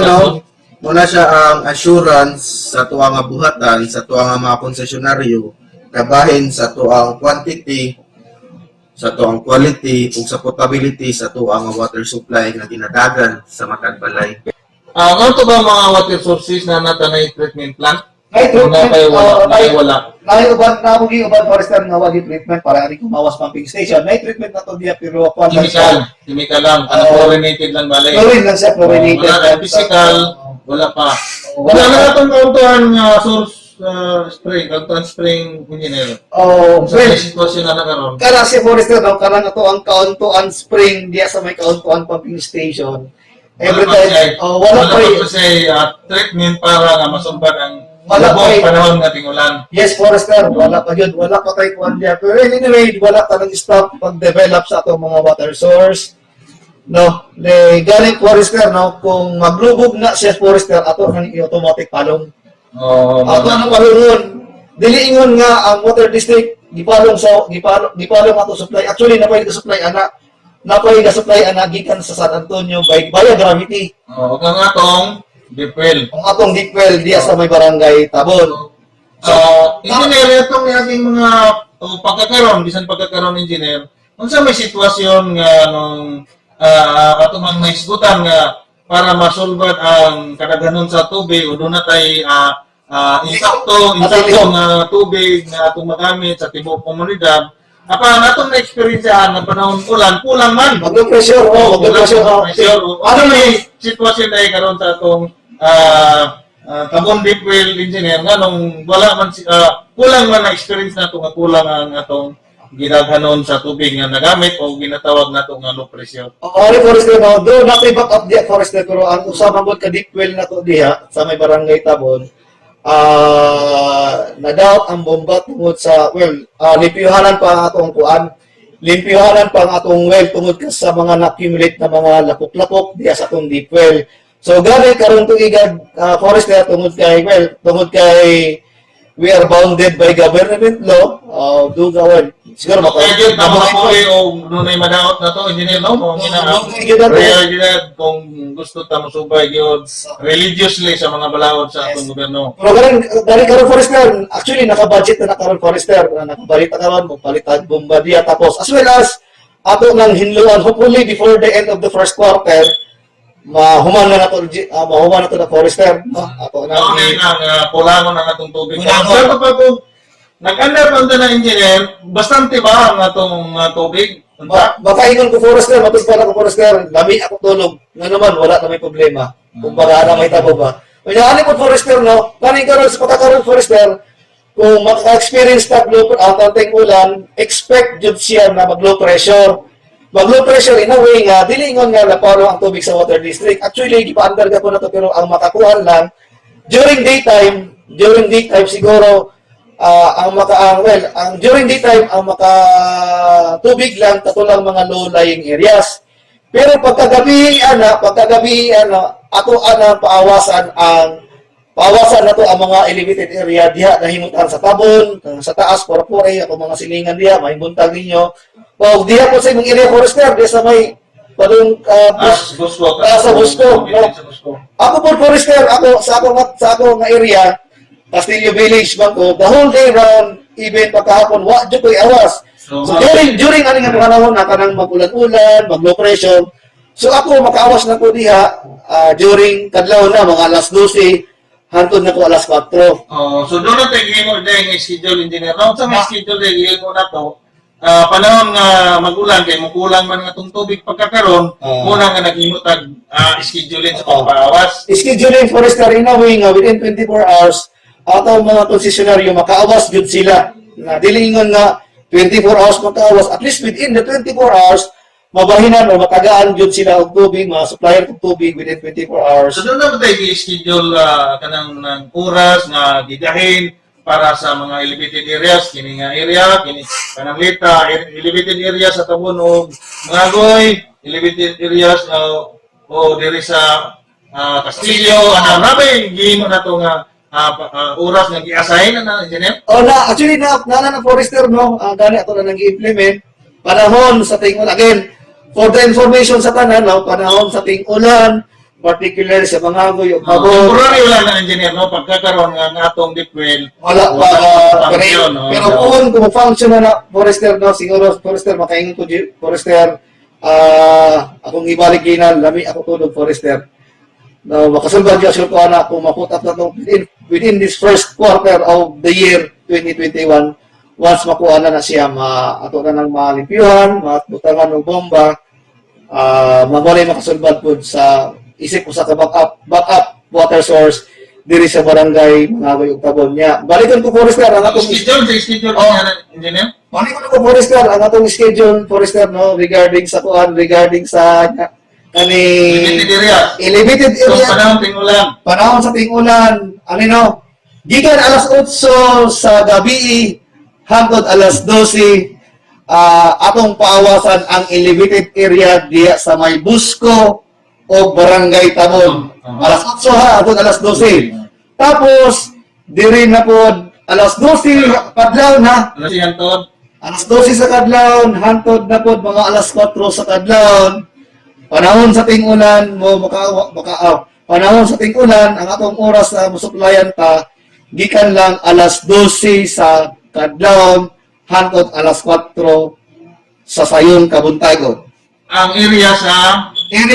Speaker 1: muna siya ang assurance sa tuwang nga buhatan sa tuwang nga mga konsesyonaryo kabahin sa tuwang quantity sa to ang quality ug sa potability sa to ang water supply nga ginadagan sa matag balay.
Speaker 2: Ano to ba mga water sources na natanay treatment plant?
Speaker 3: May treatment,
Speaker 2: Wala.
Speaker 3: Namugi uban forester nga wagi treatment para ari kumawas pumping station. May treatment na to diya pero kwan lang siya.
Speaker 2: Chemical lang. Chlorinated lang balay.
Speaker 3: Chlorine lang siya, chlorinated.
Speaker 2: Wala physical, wala pa. Wala na itong kauntuhan source spring, kauntuhan spring engineer.
Speaker 3: Oh,
Speaker 2: Sa
Speaker 3: well,
Speaker 2: sitwasyon na nakaroon.
Speaker 3: kana si forester no, kana na to ang kauntuan spring diya sa may kauntuan pumping station. Every time, wala pa
Speaker 2: pa kasi treatment para nga masumbat ang
Speaker 3: Wala pa
Speaker 2: labong panahon nga tingulan.
Speaker 3: Yes, forester, wala pa yun, wala pa tayo kuhan diya. Pero anyway, wala ka nang stop pag-develop sa atong mga water source. No, de galing forester no, kung maglubog na siya forester ato nang automatic palong. Ato nang palungon. Dili ingon nga ang water district gipalong ato supply. Actually napay ka supply ana gikan sa San Antonio by via gravity.
Speaker 2: Kang atong dipel.
Speaker 3: Ang atong deep well diya sa may barangay Tabon.
Speaker 2: Engineer, itong aking mga pagkakaroon, bisan pagkakaroon engineer, unsa may sitwasyon nga nung atong mga naisgutan nga para masulbat ang kadaghanon sa tubig o doon na tayo insakto nga tubig nga atong magamit sa tibok komunidad. Apa natong na-experiencehan nga panahon ulan, kulang man.
Speaker 3: Maglo pressure,
Speaker 2: Pressure. Ano may sitwasyon tayo karon sa atong Tabon Deep Well Engineer nga nung wala man kulang man na experience nato nga kulang ang atong ginaghanon sa tubig nga nagamit o ginatawag nato nga low pressure.
Speaker 3: Ari forester no, do natin back up diya forester pero ang usama gud ka deep well na to diha sa may barangay Tabon. Nadaot ang bomba tungod sa limpyuhanan pa ang atong kuan. Limpyuhanan pa ang atong well tungod sa mga na-accumulate na mga lapok-lapok diya sa atong deep well. So gani karon tuigad forester tungod kay we are bounded by government law. Do gawin. Siguro
Speaker 2: Medyo tama po o nunay madaot na to, engineer, no? Kung prayer kung gusto ta musubay gyud religiously sa mga balaod sa atong gobyerno.
Speaker 3: pero gani karon forester, actually naka-budget na karon forester, nakabalit na karon mo palitan bomba diya tapos as well as ato nang hinluan hopefully before the end of the first quarter mahuman na to na forester, no? Ato na
Speaker 2: pulangon ang atong tubig.
Speaker 3: Pulangon.
Speaker 2: Pero pa kung nag-under pa na engineer, bastante ba ang atong tubig?
Speaker 3: Makaingon ko forester, matuspara ko forester, lami ako tulog. Nga naman, wala na may problema. Kung baga na may tabo ba. Kaya ani po forester, no? Kaning karon sa pagkakaroon forester, kung maka-experience tanteng ulan, expect jud siya na mag-low pressure. Mag-low pressure in a way nga, dilingon nga na paro ang tubig sa water district. Actually, gipa-under ka po na to, pero ang makakuha lang, during daytime siguro, during daytime, ang makatubig lang, katulang mga low-lying areas. Pero pagkagabi, ato paawasan na to ang mga elevated area diha na himutan sa Tabon, sa taas, Porpore, ako mga silingan diha, may buntag ninyo. O diha po sa imong area forester, diha sa may padung sa Busco. Ako po forester, sa ako nga area, Castillo Village bangko, the whole day round, even pagkahapon, wa dyan ko'y awas. So during ano nga panahon na kanang mag-ulan-ulan, mag-low pressure, so ako makaawas na ko diha during kadlaw na, mga alas 12, hantod na ko alas 4.
Speaker 2: So doon na tayo mo dahil schedule engineer. Sa may schedule dahil mo na to, panahon nga mag-ulan, kaya mukulang man nga itong tubig pagkakaroon, muna nga nag-imutag scheduling sa pagpaawas.
Speaker 3: Scheduling forester in a way nga within 24 hours, ato mga konsesyonaryo makaawas jud sila. Na dilingon nga 24 hours makaawas, at least within the 24 hours, mabahinan o matagaan jud sila og tubig, mga supplier ng tubig within 24 hours.
Speaker 2: So doon na ba tayo i-schedule kanang ng oras nga gigahin para sa mga elevated areas, kini nga area, kini kanang lita, elevated areas sa Tabon o Mangagoy, elevated areas o diri sa Castillo, nabay gihimo na to nga oras nga gi-assign na engineer?
Speaker 3: Actually na forester no, gani ato na nang i-implement panahon sa ting ulan. Again, for the information sa tanan no, panahon sa ting ulan, particular sa mga yung
Speaker 2: temporary wala na engineer, no? Pagkakaroon nga atong deep well,
Speaker 3: wala pa
Speaker 2: function, no?
Speaker 3: pero kung function na forester no siguro forester makaingon ko forester akong ibalik ginal lami ako tulog forester no makasulbad yo sure ko ana kung maputak na to within this first quarter of the year 2021 once makuha na siya ato na nang malimpyuhan mabutangan ng bomba magwalay makasulbad po sa isip ko sa backup water source diri sa barangay Mangagoy ug Tabon niya. Balikan ko forester ang atong
Speaker 2: schedule niya, engineer.
Speaker 3: balikan ko forester ang atong schedule forester no regarding sa kani limited
Speaker 2: So,
Speaker 3: area panahon sa ting-ulan ano no gikan alas 8 sa gabi hangtod alas 12 atong paawasan ang elevated area diya sa may Busco o Barangay Tabon. Alas 8 ha, atong alas 12. Tapos, diri na po, alas 12 kadlaw na. Alas 12 sa kadlaw, hantod na po, mga alas 4 sa kadlaw. Panahon sa ting-ulan, panahon sa ting-ulan, ang atong oras na musuplayan ta, gikan lang alas 12 sa kadlaw, hantod alas 4 sa Sayon, Kabuntagon.
Speaker 2: Ang area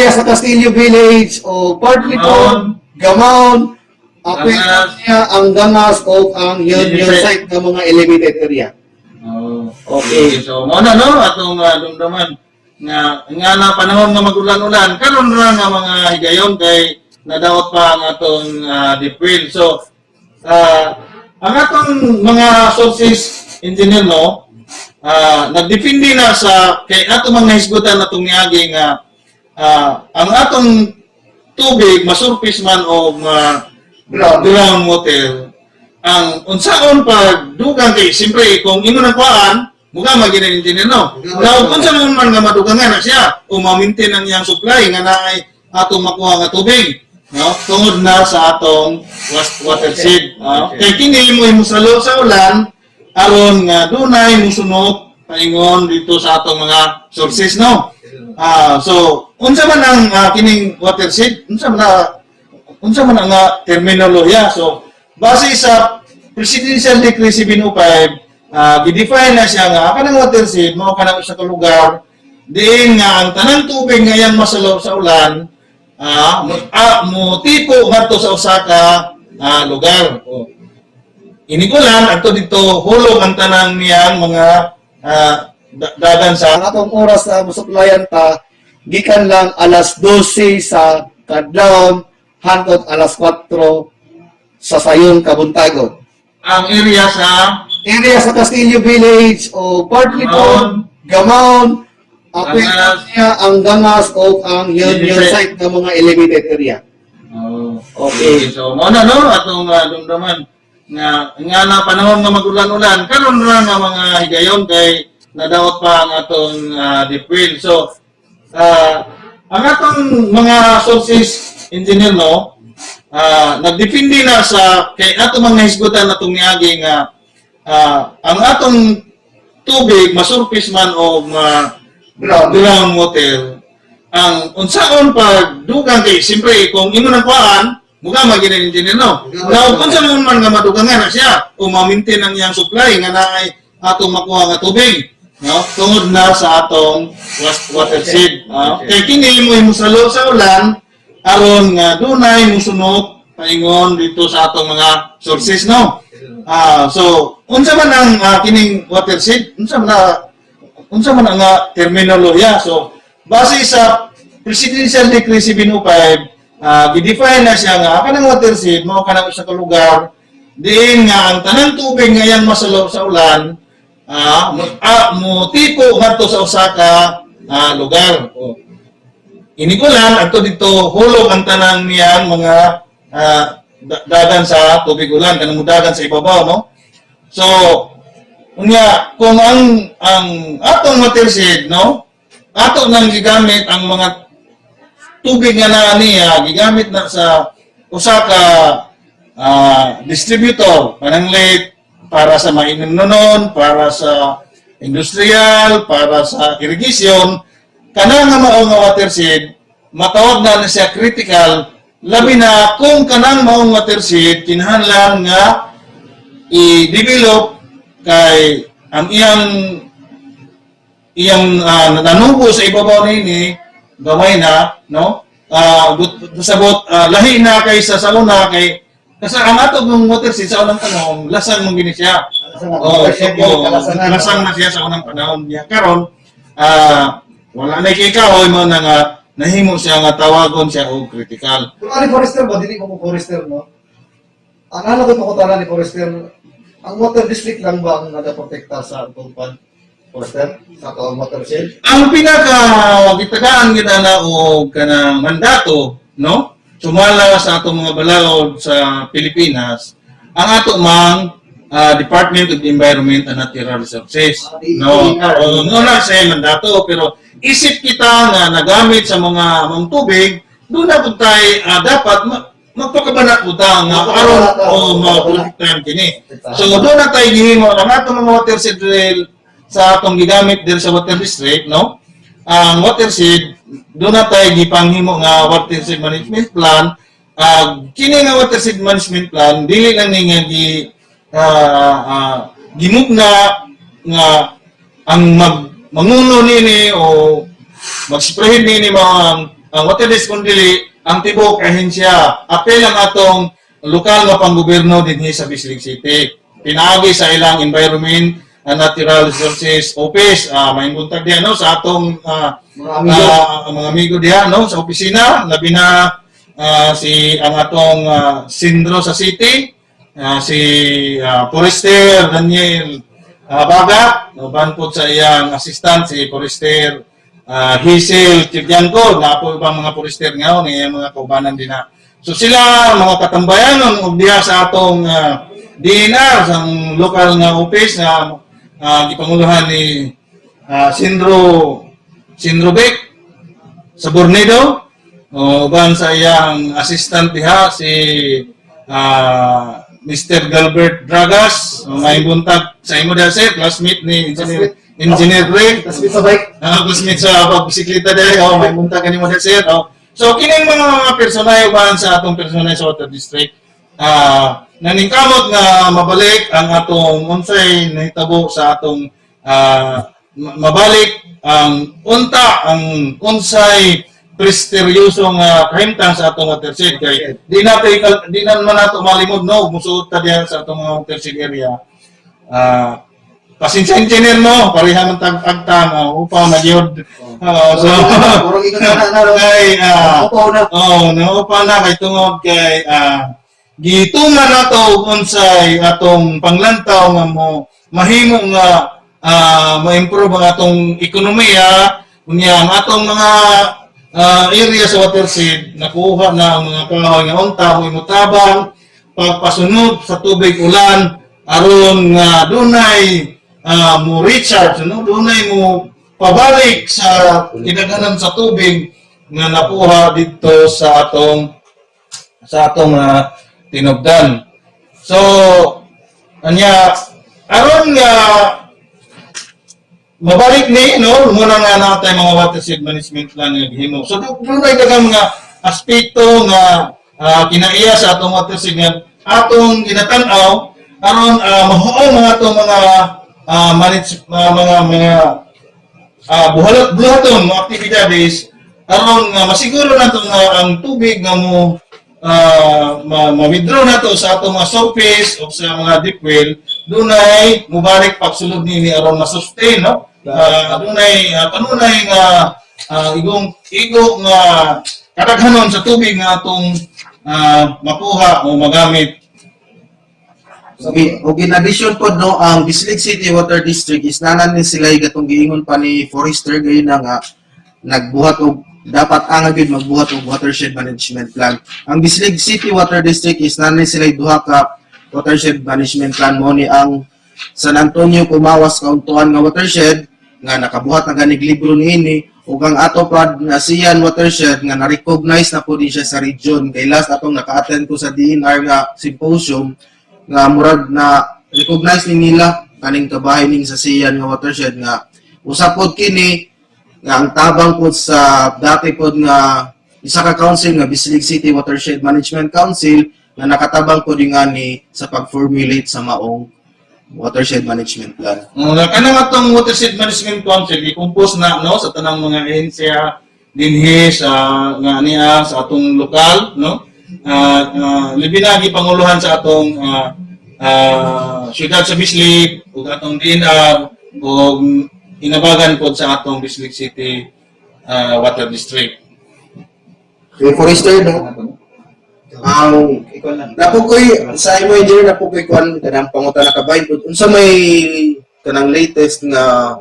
Speaker 2: sa
Speaker 3: Castillo Village o partly po Gamaon ang Gangas o ang yun site ng mga elevated area. Okay.
Speaker 2: So, muna no, atong dumduman nga na panahon nga magulan-ulan karon ra nga mga higayon kay nadaot pa ang atong deep well. So, ang atong mga sources engineer no, nagdepende na sa kay atong mga hisgutan atong niagi nga ang atong tubig masurface man o ground water ang unsaon pag dugang kay siyempre kung imo nang kuan muga magina engineer no now kung sa man nga madugangan na siya o ma-maintain ang iyang supply nga naay atong makuha nga tubig no tungod na sa atong water seed kay kini mo salo sa ulan aron nga dunay musunod paingon dito sa atong mga sources no. So unsa man ang kining water seed? Unsa man ang terminolohiya? So base sa Presidential Decree 705, gidefine na siya nga kanang water seed mao kanang usa ka lugar diin nga ang tanang tubig nga iyang masalaw sa ulan mo tipo ngadto sa usa ka lugar. Inigulan adto dito hulog ang tanang niyang mga dagan sa
Speaker 3: ang atong oras na musuplayan ta gikan lang alas 12 sa kadlaw hangtod alas 4 sa Sayon, Kabuntagon.
Speaker 2: Ang area sa
Speaker 3: Castillo Village o partly po Gamaon ang Gangas o ang yun site ng mga elevated area. Okay.
Speaker 2: So muna no atong dumduman nga na panahon nga magulan-ulan karon ra nga mga higayon kay nadaot pa ang atong deep well. So ang atong mga sources engineer no nagdepende na sa kay atong mga hisgutan atong niagi nga ang atong tubig masurface man o ground water ang unsaon pag dugang kay siyempre kung imo nang kuan muga magina engineer no. Now kung sa man nga madugangan na siya o ma-maintain ang iyang supply nga naay atong makuha nga tubig no tungod na sa atong water seed kay kini mo salo sa ulan aron nga dunay musunod paingon dito sa atong mga sources no. So unsa man ang kining water seed? Unsa man ang terminolohiya? So base sa Presidential Decree 705, gidefine na siya nga kanang water seed mao kanang usa ka lugar diin nga ang tanang tubig nga iyang masalaw sa ulan mo tipo ngadto sa usa ka lugar. Inigulan adto dito hulog ang tanang niyang mga dagan sa tubig ulan kanang dagan sa ibabaw no. So unya kung ang atong water seed no ato nang gigamit ang mga tubig nga naa niya gigamit na sa usa ka distributor kanang lake para sa mainunon, para sa industrial, para sa irrigation kana nga mao nga water seed matawag na siya critical, labi na kung kanang maong water shed kinahanglan nga i-develop kay ang iyang nanubo sa ibabaw nini gamay na no sabot lahi na kay sa sauna kay kasi ang ato ng water shed sa unang panahon lasang mong gini siya lasang na siya sa unang panahon niya karon wala na kikahoy mo na nga nahimo siya nga tawagon siya og critical.
Speaker 3: Kung ani forester ba, dili mo forester, no? Ang halagot mo ko tala ni forester, ang water district lang ba ang nagaprotekta sa atong forester? Sa atong water shed?
Speaker 2: Ang pinaka gitagaan kita na og kanang mandato, no? Sumala sa atong mga balawod sa Pilipinas, ang ato mang Department of Environment and Natural Resources. No, na sa mandato pero isip kita na nagamit sa mga tubig, doon na po tayo dapat magpakabanat po tayo nga aron o maprotektahan kini. So doon na tayo gihimo ang atong mga water shed sa atong gigamit din sa water district, no? Ang water shed, doon na tayo gipanghimo nga water shed management plan. Kini nga water shed management plan, dili lang ni nga gimugna nga ang manguno nini o mag-sprayin nini ang water district kundi ang tibok ahensya. Apel ang atong lokal nga panggobyerno dinhi sa Bislig City. Pinaagi sa ilang Environment and Natural Resources Office. May buntag diyan no sa atong mga amigo diyan no sa opisina labi na si ang atong sindro sa city si Forester Daniel Baga no banpod sa iyang assistant si Forester Hazel Chibyanko na po ibang mga forester ngayon ng mga kaubanan din na. So sila mga katambayan og diha sa atong DNR sa local nga office na gipanguluhan ni Sindro Beck sa Bornedo uban sa iyang assistant diha si Mr. Galbert Dragas may buntag sa imo dahil sir classmate ni Engineer Ray
Speaker 3: Classmate sa bike.
Speaker 2: classmate sa pagbisikleta dahil may buntag kanimo dahil sir so kining mga personay uban sa atong personay sa water district naningkamot nga mabalik ang atong unsay nahitabo sa atong mabalik ang unsay presteryoso nga kahimtang sa atong water shed kay di na man nato malimod no musuot ta diyan sa atong mga water shed area pasensya engineer mo pareha man tag-agtang upaw na gyud so
Speaker 3: Murag ikot na
Speaker 2: kay
Speaker 3: upaw na.
Speaker 2: naupa na kay tungod kay gituman nato unsay atong panglantaw nga mo mahimo nga ma-improve ang atong ekonomiya unya ang atong mga area sa water shed nakuha na ang mga kahoy nga unta huy mutabang pagpasunod sa tubig ulan aron nga dunay mo recharge no dunay mo pabalik sa kinaganan sa tubig nga nakuha dito sa atong tinubdan. So anya aron nga mabalik ni no muna nga natay mga water shed management plan nga gihimo. So dunay daghang mga aspekto nga kinaiya sa atong water shed nga atong ginatan-aw aron mahuom ang atong mga buhaton mga aktibidades aron nga masiguro nato nga ang tubig nga mo ma-withdraw nato sa atong mga surface o sa mga deep well dunay mubalik pagsulod nini aron ma-sustain no dunay kanunay nga igong nga kadaghanon sa tubig nga atong makuha o magamit.
Speaker 1: Okay, in addition po no, ang Bislig City Water District is nanan ni sila gatong giingon pa ni Forester gayon na nga nagbuhat og dapat ang agad magbuhat og watershed management plan. Ang Bislig City Water District is nanan sila duha ka watershed management plan mo ni ang San Antonio Kumawas kauntuan nga watershed nga nakabuhat na ganig libro niini ug ang ato pad nga Sian watershed nga na-recognize na po din siya sa region kay last atong naka-attend ko sa DNR nga symposium nga murag na recognize ni nila kaning kabahay ning sa Sian nga watershed nga usapod kini nga ang tabang pod sa dati pod nga isa ka council nga Bislig City Watershed Management Council nga nakatabang po din nga ni sa pag-formulate sa maong watershed management plan.
Speaker 2: Kanang atong Watershed Management Council i-compose na no sa tanang mga ahensya dinhi sa nga niya sa atong lokal no. Libinagi panguluhan sa atong syudad sa Bislig ug atong DNR ug inabagan pod sa atong Bislig City Water District.
Speaker 1: Okay, Forester, no? Ang napukoy sa imo engineer napukoy kuan kanang pangutan na kabahin unsa may kanang latest na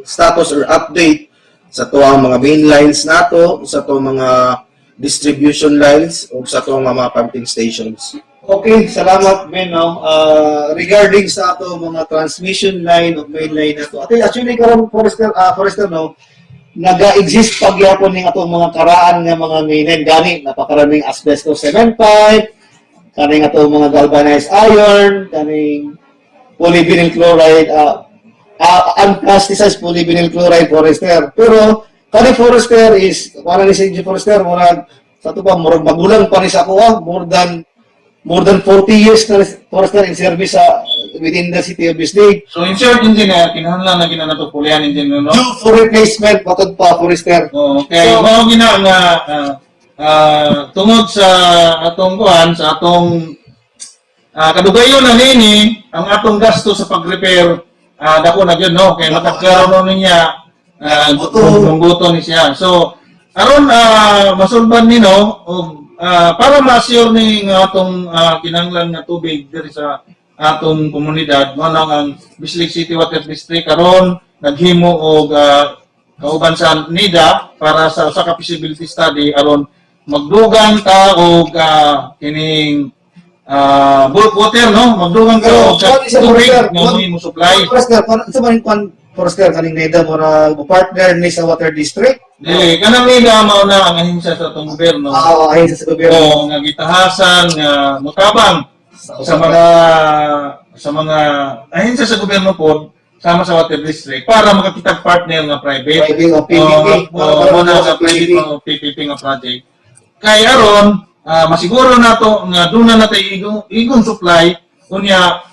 Speaker 1: status or update sa tuang mga main lines nato, sa tuang mga distribution lines o sa tuang mga pumping stations.
Speaker 3: Okay, salamat Ben no. Regarding sa ato mga transmission line o main line na to. Actually karon Forester no, naga-exist pagyapon ning atong mga karaan nga mga main line gani napakaraming asbestos cement pipe, kaning atong mga galvanized iron, kaning polyvinyl chloride, unplasticized polyvinyl chloride Forester. Pero kaning Forester is para ni si Forester murag sa to pa murag magulang pa ni sa ako more than 40 years na Forester in service within the city of Bislig.
Speaker 2: So in short engineer kinahanglan na ginanato pulian engineer no.
Speaker 3: Due for replacement patod pa Forester.
Speaker 2: Okay,
Speaker 3: So,
Speaker 2: mao gina nga tungod sa atong kuan sa atong kadugayon na nini ang atong gasto sa pag-repair dako na gyud no kay makakaroon niya buto ni siya. So aron masulban ni no og para ma-assure ni nga atong kinahanglan nga tubig diri sa atong komunidad mo lang ang Bislig City Water District karon naghimo og kauban sa NIDA para sa usa ka feasibility study aron magdugang ta og kining bulk water no magdugang ka og tubig nga mo supply.
Speaker 3: Forester, sa maning Forester kaning NEDA mo na partner ni sa Water District.
Speaker 2: Dili kanang NIDA mao na ang ahensya sa atong gobyerno.
Speaker 3: Ay sa gobyerno.
Speaker 2: Nga gitahasan nga motabang sa mga ahensya sa gobyerno po sama sa Water District para makakitag partner nga private
Speaker 3: Private o PPP.
Speaker 2: muna sa private o PPP nga project kay aron masiguro nato nga duna na tayo igong supply unya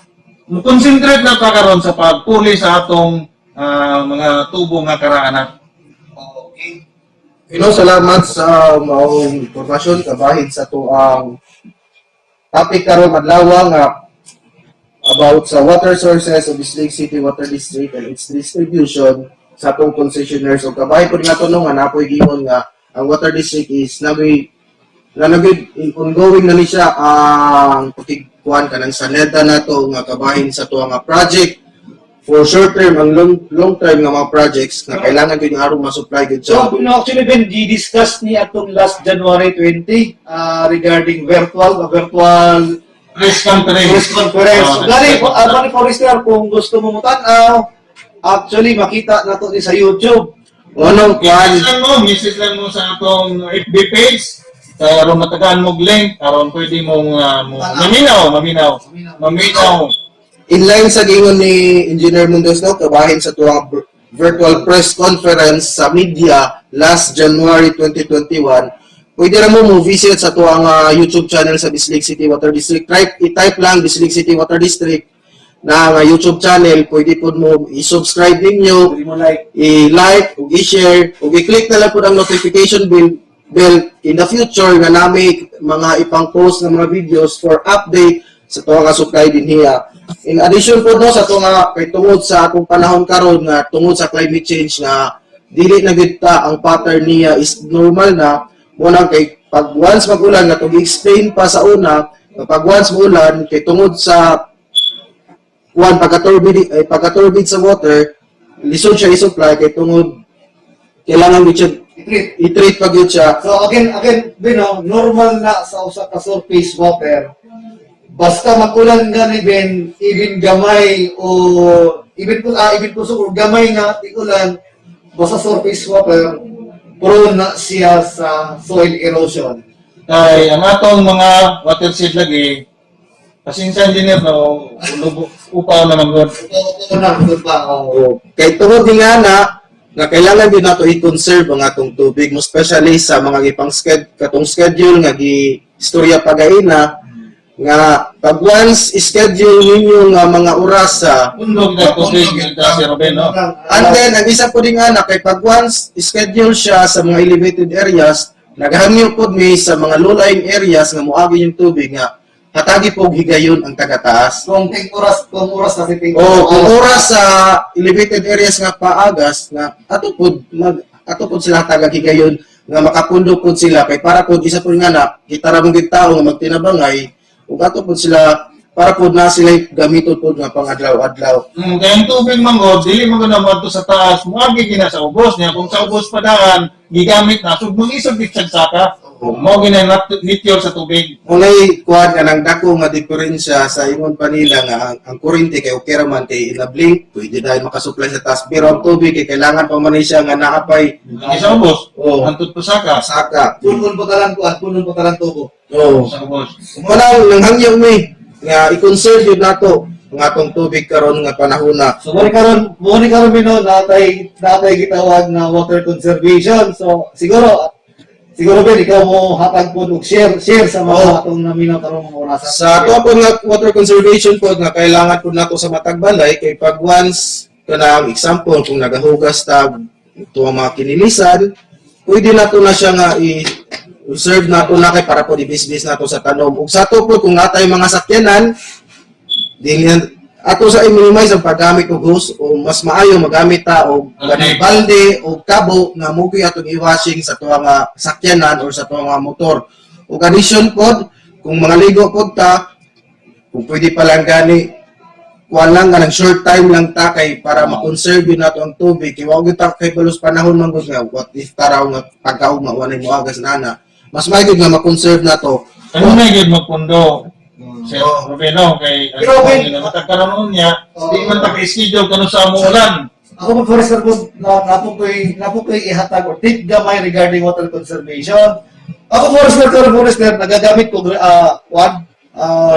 Speaker 2: mo concentrate na ta karon sa pagpuli sa atong mga tubo nga karaanan.
Speaker 1: Salamat sa maong impormasyon kabahin sa tuang topic karon adlaw nga about sa water sources of Bislig City Water District and its distribution sa atong concessionaires. So kabahin po nga tanong nga napoy gimon nga ang Water District is ongoing na ni siya ang pakigkuhan kanang sa NEDA nato nga kabahin sa tuang nga project for short term ang long term nga mga projects na kailangan gyud aron ma-supply gyud
Speaker 3: So,
Speaker 1: siya.
Speaker 3: actually, Ben, di-discuss ni atong last January 20 regarding virtual
Speaker 2: Press conference.
Speaker 3: press conference. So, gani Forester, kung gusto mo mutanaw, actually, makita na to ni sa YouTube.
Speaker 1: Unong kuan
Speaker 2: Message lang mo sa atong FB page aron matagaan mo link aron pwede mong maminaw.
Speaker 1: inline sa gingon ni Engineer Mundos no kabahin sa tuwang virtual press conference sa media last January 2021. Pwede na mo visit sa tuwang YouTube channel sa Bislig City Water District. I-type lang Bislig City Water District na YouTube channel. Pwede po mo i-subscribe ninyo,
Speaker 3: Pwede mo like.
Speaker 1: i-like, o i-share, o i-click na lang po ang notification bell in the future nga namin mga ipang post ng mga videos for update sa tuwang supply din niya. In addition po no, sa tuwang kay tungod sa atong panahon karon nga tungod sa climate change na dili na gid ta ang pattern niya is normal na muna kay pag once mag-ulan nga tong explain pa sa una pag once mag-ulan kay tungod sa pagkaturbid sa water lisod siya i-supply kay tungod kailangan gid siya i-treat pag yun siya.
Speaker 3: So, again, Bino, normal na sa usa ka surface water. Basta magulan gani Ben, even gamay o even puso o gamay nga tigulan basta surface water prone na siya sa soil erosion.
Speaker 2: Kay ang atong mga watershed lagi pasensya engineer no upaw na man god.
Speaker 3: Oo na, doon pa.
Speaker 1: Kay tungod ni nga na nga kailangan din nato i-conserve ang atong tubig, mo especially sa mga katong schedule nga istorya pagaina nga pag once schedule ninyo nga mga oras sa
Speaker 2: Undog na tubig kita si Ruben, no?
Speaker 1: and then ang isa po din nga kay pag once schedule siya sa mga elevated areas, naghangyo pod mi sa mga low-lying areas nga moagi yung tubig nga hatagi po higayon ang taga-taas.
Speaker 3: Kung oras na si
Speaker 1: Kung oras sa elevated areas nga paagas nga ato pod sila taga-higayon nga makapundo pod sila kay para pod isa po nga na kita ra mong tao nga magtinabangay ug ato pod sila para pod na sila gamiton pod nga pangadlaw-adlaw.
Speaker 2: Kaya ang tubig manggod, dili mo na mo sa taas, muagi gina sa ubos niya. Kung sa ubos pa daan, gigamit na, so mag-isog saka, mo gina nityor sa tubig.
Speaker 1: Unay kuan ka ng dako nga diferensya sa ingon pa nila nga ang kuryente kay okay ra man kay inablink, pwede dahil makasupply sa taas. Pero ang tubig kay kailangan pa man siya nga naapay
Speaker 2: Sa ubos,
Speaker 1: Oo.
Speaker 2: antod pa saka.
Speaker 1: saka.
Speaker 3: punon po talang tubo.
Speaker 1: Oo.
Speaker 2: Sa ubos.
Speaker 1: Wala nang hangyo mi nga i-conserve yun nato ang atong tubig karon nga panahona.
Speaker 3: So muni karon bino natay gitawag na water conservation. So siguro Ben ikaw mo hatag po og share sa mga atong naminaw karong mga oras.
Speaker 1: Sa ato po nga water conservation po nga kailangan po nato sa matag balay kay pag once kanang example kung nagahugas ta ito ang mga kinilisan, pwede nato na siya nga i-serve nato na kay para po i-business nato sa tanom. Ug sa ato po kung natay mga sakyanan, din ato sa i-minimize ang paggamit og hose o mas maayo magamit ta og kanang balde o kabo nga mugi atong i-washing sa tuwa nga sakyanan or sa tuwa nga motor. Ug addition pod kung mga ligo pod ta kung pwede pa lang gani kuan lang nga ng short time lang ta kay para ma-conserve yun nato ang tubig kay wag ta kay balos panahon man gud nga what if taraw nga pagkaugma wanay mo agas nana mas maayod nga ma-conserve nato.
Speaker 2: Ano na yun magpundo? Sir Ruben, no? Kay
Speaker 3: Pero, Ben,
Speaker 2: matagkaroon niya, di man ta-schedule kano sa amulan.
Speaker 3: Ako po forester po napo ko'y ihatag or tip gamay regarding water conservation. Ako forester nagagamit ko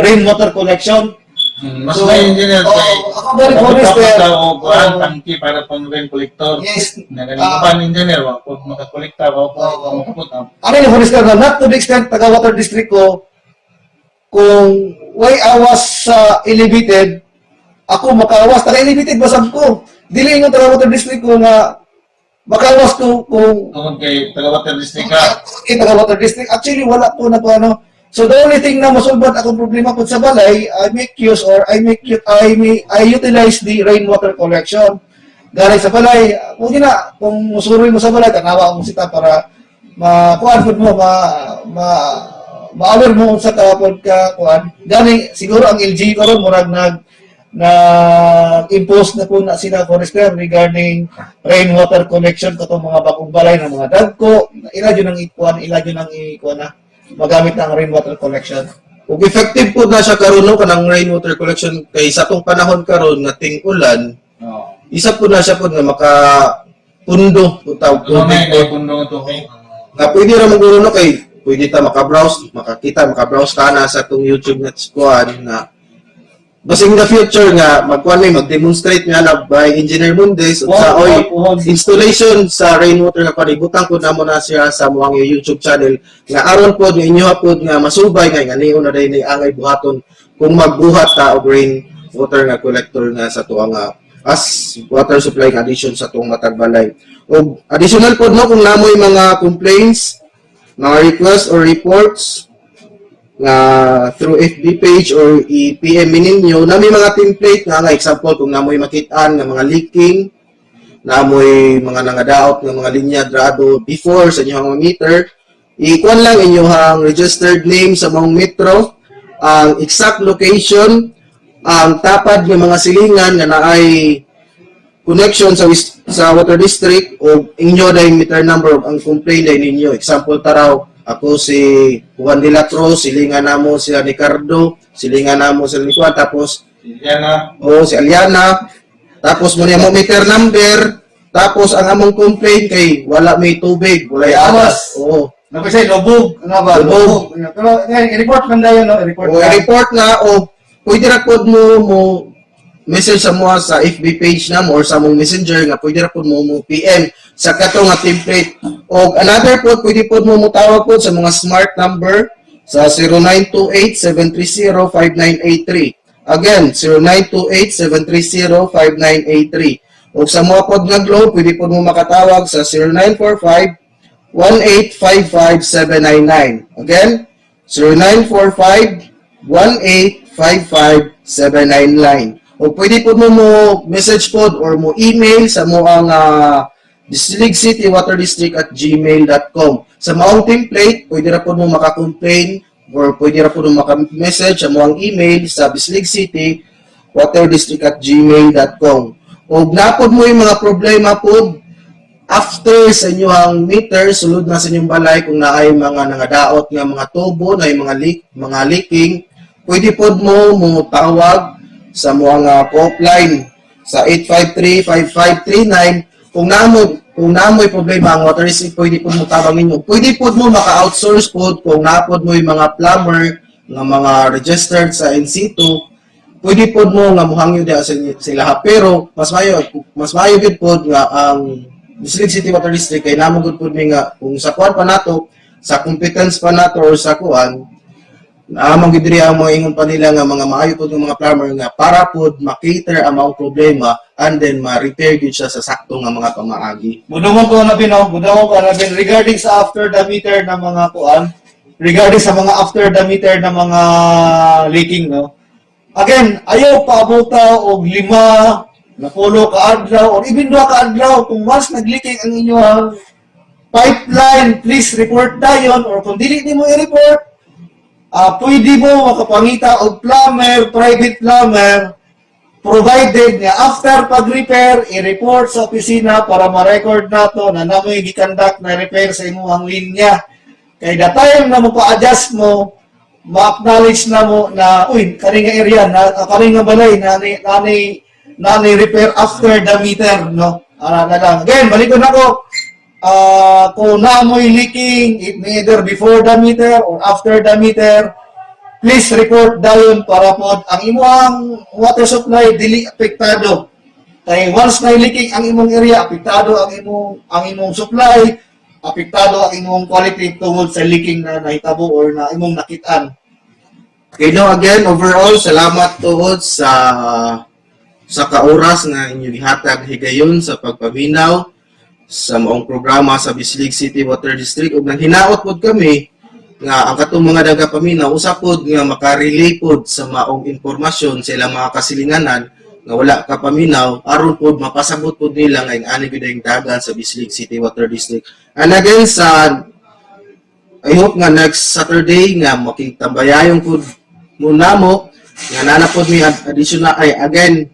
Speaker 3: rainwater collection.
Speaker 2: Mas
Speaker 3: So,
Speaker 2: may engineer kay
Speaker 3: ako very forester.
Speaker 2: Kuan tangki para pang rain collector.
Speaker 3: Yes.
Speaker 2: Nagaling engineer wa pag makakolekta wa
Speaker 3: Oo.
Speaker 2: makaput.
Speaker 3: Ano yung forester na not to the extent taga water district ko kung why awas sa elevated ako makawas taga elevated basag ko dili nga taga water district ko nga makawas ko kung
Speaker 2: Tungod kay taga water district ka.
Speaker 3: taga water district actually wala po na po ano. So the only thing na masulbad akong problema po sa balay, I utilize the rainwater collection. Galing sa balay, kung musuroy mo sa balay, tanawa mo sita para ma-kuan mo, ma-aware mo sa kapod ka, kuan. Gani, siguro ang LG karon murag nag-impose na po na sila forester regarding rainwater collection katong mga bakong balay ng mga dagko, ila yun ang ikuan na magamit ang rainwater collection.
Speaker 1: Ug effective po na siya karon no kanang rainwater collection kay sa tong panahon karon nga ting-ulan, isa po na siya po nga makapundo o tawag
Speaker 2: Ano
Speaker 1: tubig
Speaker 2: may pundo to kay.
Speaker 1: nga pwede ra maguro no kay pwede ta makabrowse ka na sa tong YouTube na kuan na basta in the future nga magkuan may mag-demonstrate nga na by Engineer Mundes sa installation sa rainwater nga panibutang ko namo na siya sa mga YouTube channel nga aron pod nga inyo pod nga masubay nga niyon na ni angay buhaton kung magbuhat ta og rainwater nga collector nga sa tuwa nga as water supply addition sa tuwang matag balay. Og additional pod no kung namoy mga complaints, mga requests or reports nga through FB page or i-PM ninyo na may mga template nga example kung namoy makitaan nga mga leaking, namoy mga nangadaot nga mga linya drado before sa inyong meter, i-kuan lang inyong registered name sa mga metro, ang exact location, ang tapad ng mga silingan nga naay connection sa water district o inyo dahil meter number ang complaint dahil ninyo. Example taraw, ako si Juan de la Cruz, silingan namo si Ricardo, silingan namo si Juan, tapos si Aliana, tapos mo niya mo meter number, tapos ang among complaint kay wala may tubig, wala
Speaker 3: awas.
Speaker 1: Oo.
Speaker 3: Napasay lubog nga ba?
Speaker 1: Lubog.
Speaker 3: Pero i-report man dayon no,
Speaker 1: O report na o pwede ra pod mo message sa mo sa FB page na mo or sa mong messenger nga pwede ra po mo PM sa kato nga template. O another po, pwede po mo tawag po sa mga smart number sa 0928-730-5983. Again, 0928-730-5983. O sa mga pod nga Globe, pwede po mo makatawag sa 0945-1855799. Again, 0945-1855799. O pwede po mo message po or mo email sa mo ang bisligcitywaterdistrict@gmail.com. Sa maong template, pwede ra po mo maka-complain or pwede ra po mo maka-message sa mo ang email sa bisligcitywaterdistrict@gmail.com. O napod mo yung mga problema po after sa inyong meter, sulod na sa inyong balay kung naay mga nangadaot nga mga tubo, na mga leaking, pwede po mo tawag sa mga co-op line sa 853-5539. Kung namoy problema ang water district, pwede po mo tabangin mo. Pwede po mo maka-outsource po kung napod mo yung mga plumber, nga mga registered sa NC2, pwede po mo nga muhangyo diha sila. Pero mas mayo gid po nga ang Bislig City Water District kay namo gud po mi nga kung sa kuan pa nato, sa competence pa nato or sa kuan, naamang gid diri ang mga ingon pa nila nga mga maayo po ng mga plumber nga para po ma-cater ang mga problema and then ma-repair gid siya sa sakto nga mga pamaagi.
Speaker 3: Budungon ko na bin regarding sa after the meter na mga kuan, regarding sa mga after the meter na mga leaking, no. Again, ayaw paabuta og 5 na pulo ka adlaw or even 2 ka adlaw kung once nag-leaking ang inyong pipeline, please report dayon or kung dili nimo i-report, pwede mo makapangita og plumber, private plumber, provided nga after pag-repair, i-report sa opisina para ma-record nato na namoy gikandak na repair sa imong linya. Kay the time na mo pa-adjust mo, ma-acknowledge na mo na, uy, kani nga area, kani nga balay, nani repair after the meter, no? Na lang. Again, balikon ako, kung naamoy leaking, either before the meter or after the meter, please report dayon para po ang imong water supply dili apektado. Kay once na leaking ang imong area, apektado ang imong supply, apektado ang imong quality tungod sa leaking na nahitabo or na imong nakitaan.
Speaker 1: Okay, no, again, overall, salamat tuod sa kauras nga inyo gihatag higayon sa pagpaminaw sa maong programa sa Bislig City Water District. Ug nanghinaot pod kami nga ang katong mga nagapaminaw usap pod nga makarelay pod sa maong impormasyon sa ilang mga kasilinganan nga wala ka paminaw aron pod mapasabot pod nila nga ani gyud ang dagan sa Bislig City Water District. And again, I hope nga next Saturday nga makitambayayon pod muna mo nga nanapod mi additional again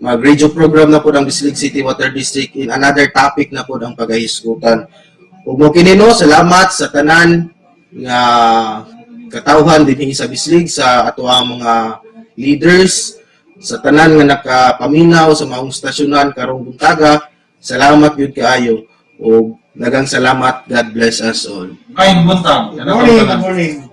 Speaker 1: mag-radio program na po ang Bislig City Water District in another topic na po ang pagahisgutan. Ug mo kinino, salamat sa tanan nga katawhan dinhi sa Bislig, sa ato ang mga leaders, sa tanan nga nakapaminaw sa maong stasyonan karong buntaga. Salamat gyud kaayo ug daghang salamat. God bless us all.
Speaker 2: Kain buntag.
Speaker 3: Good morning.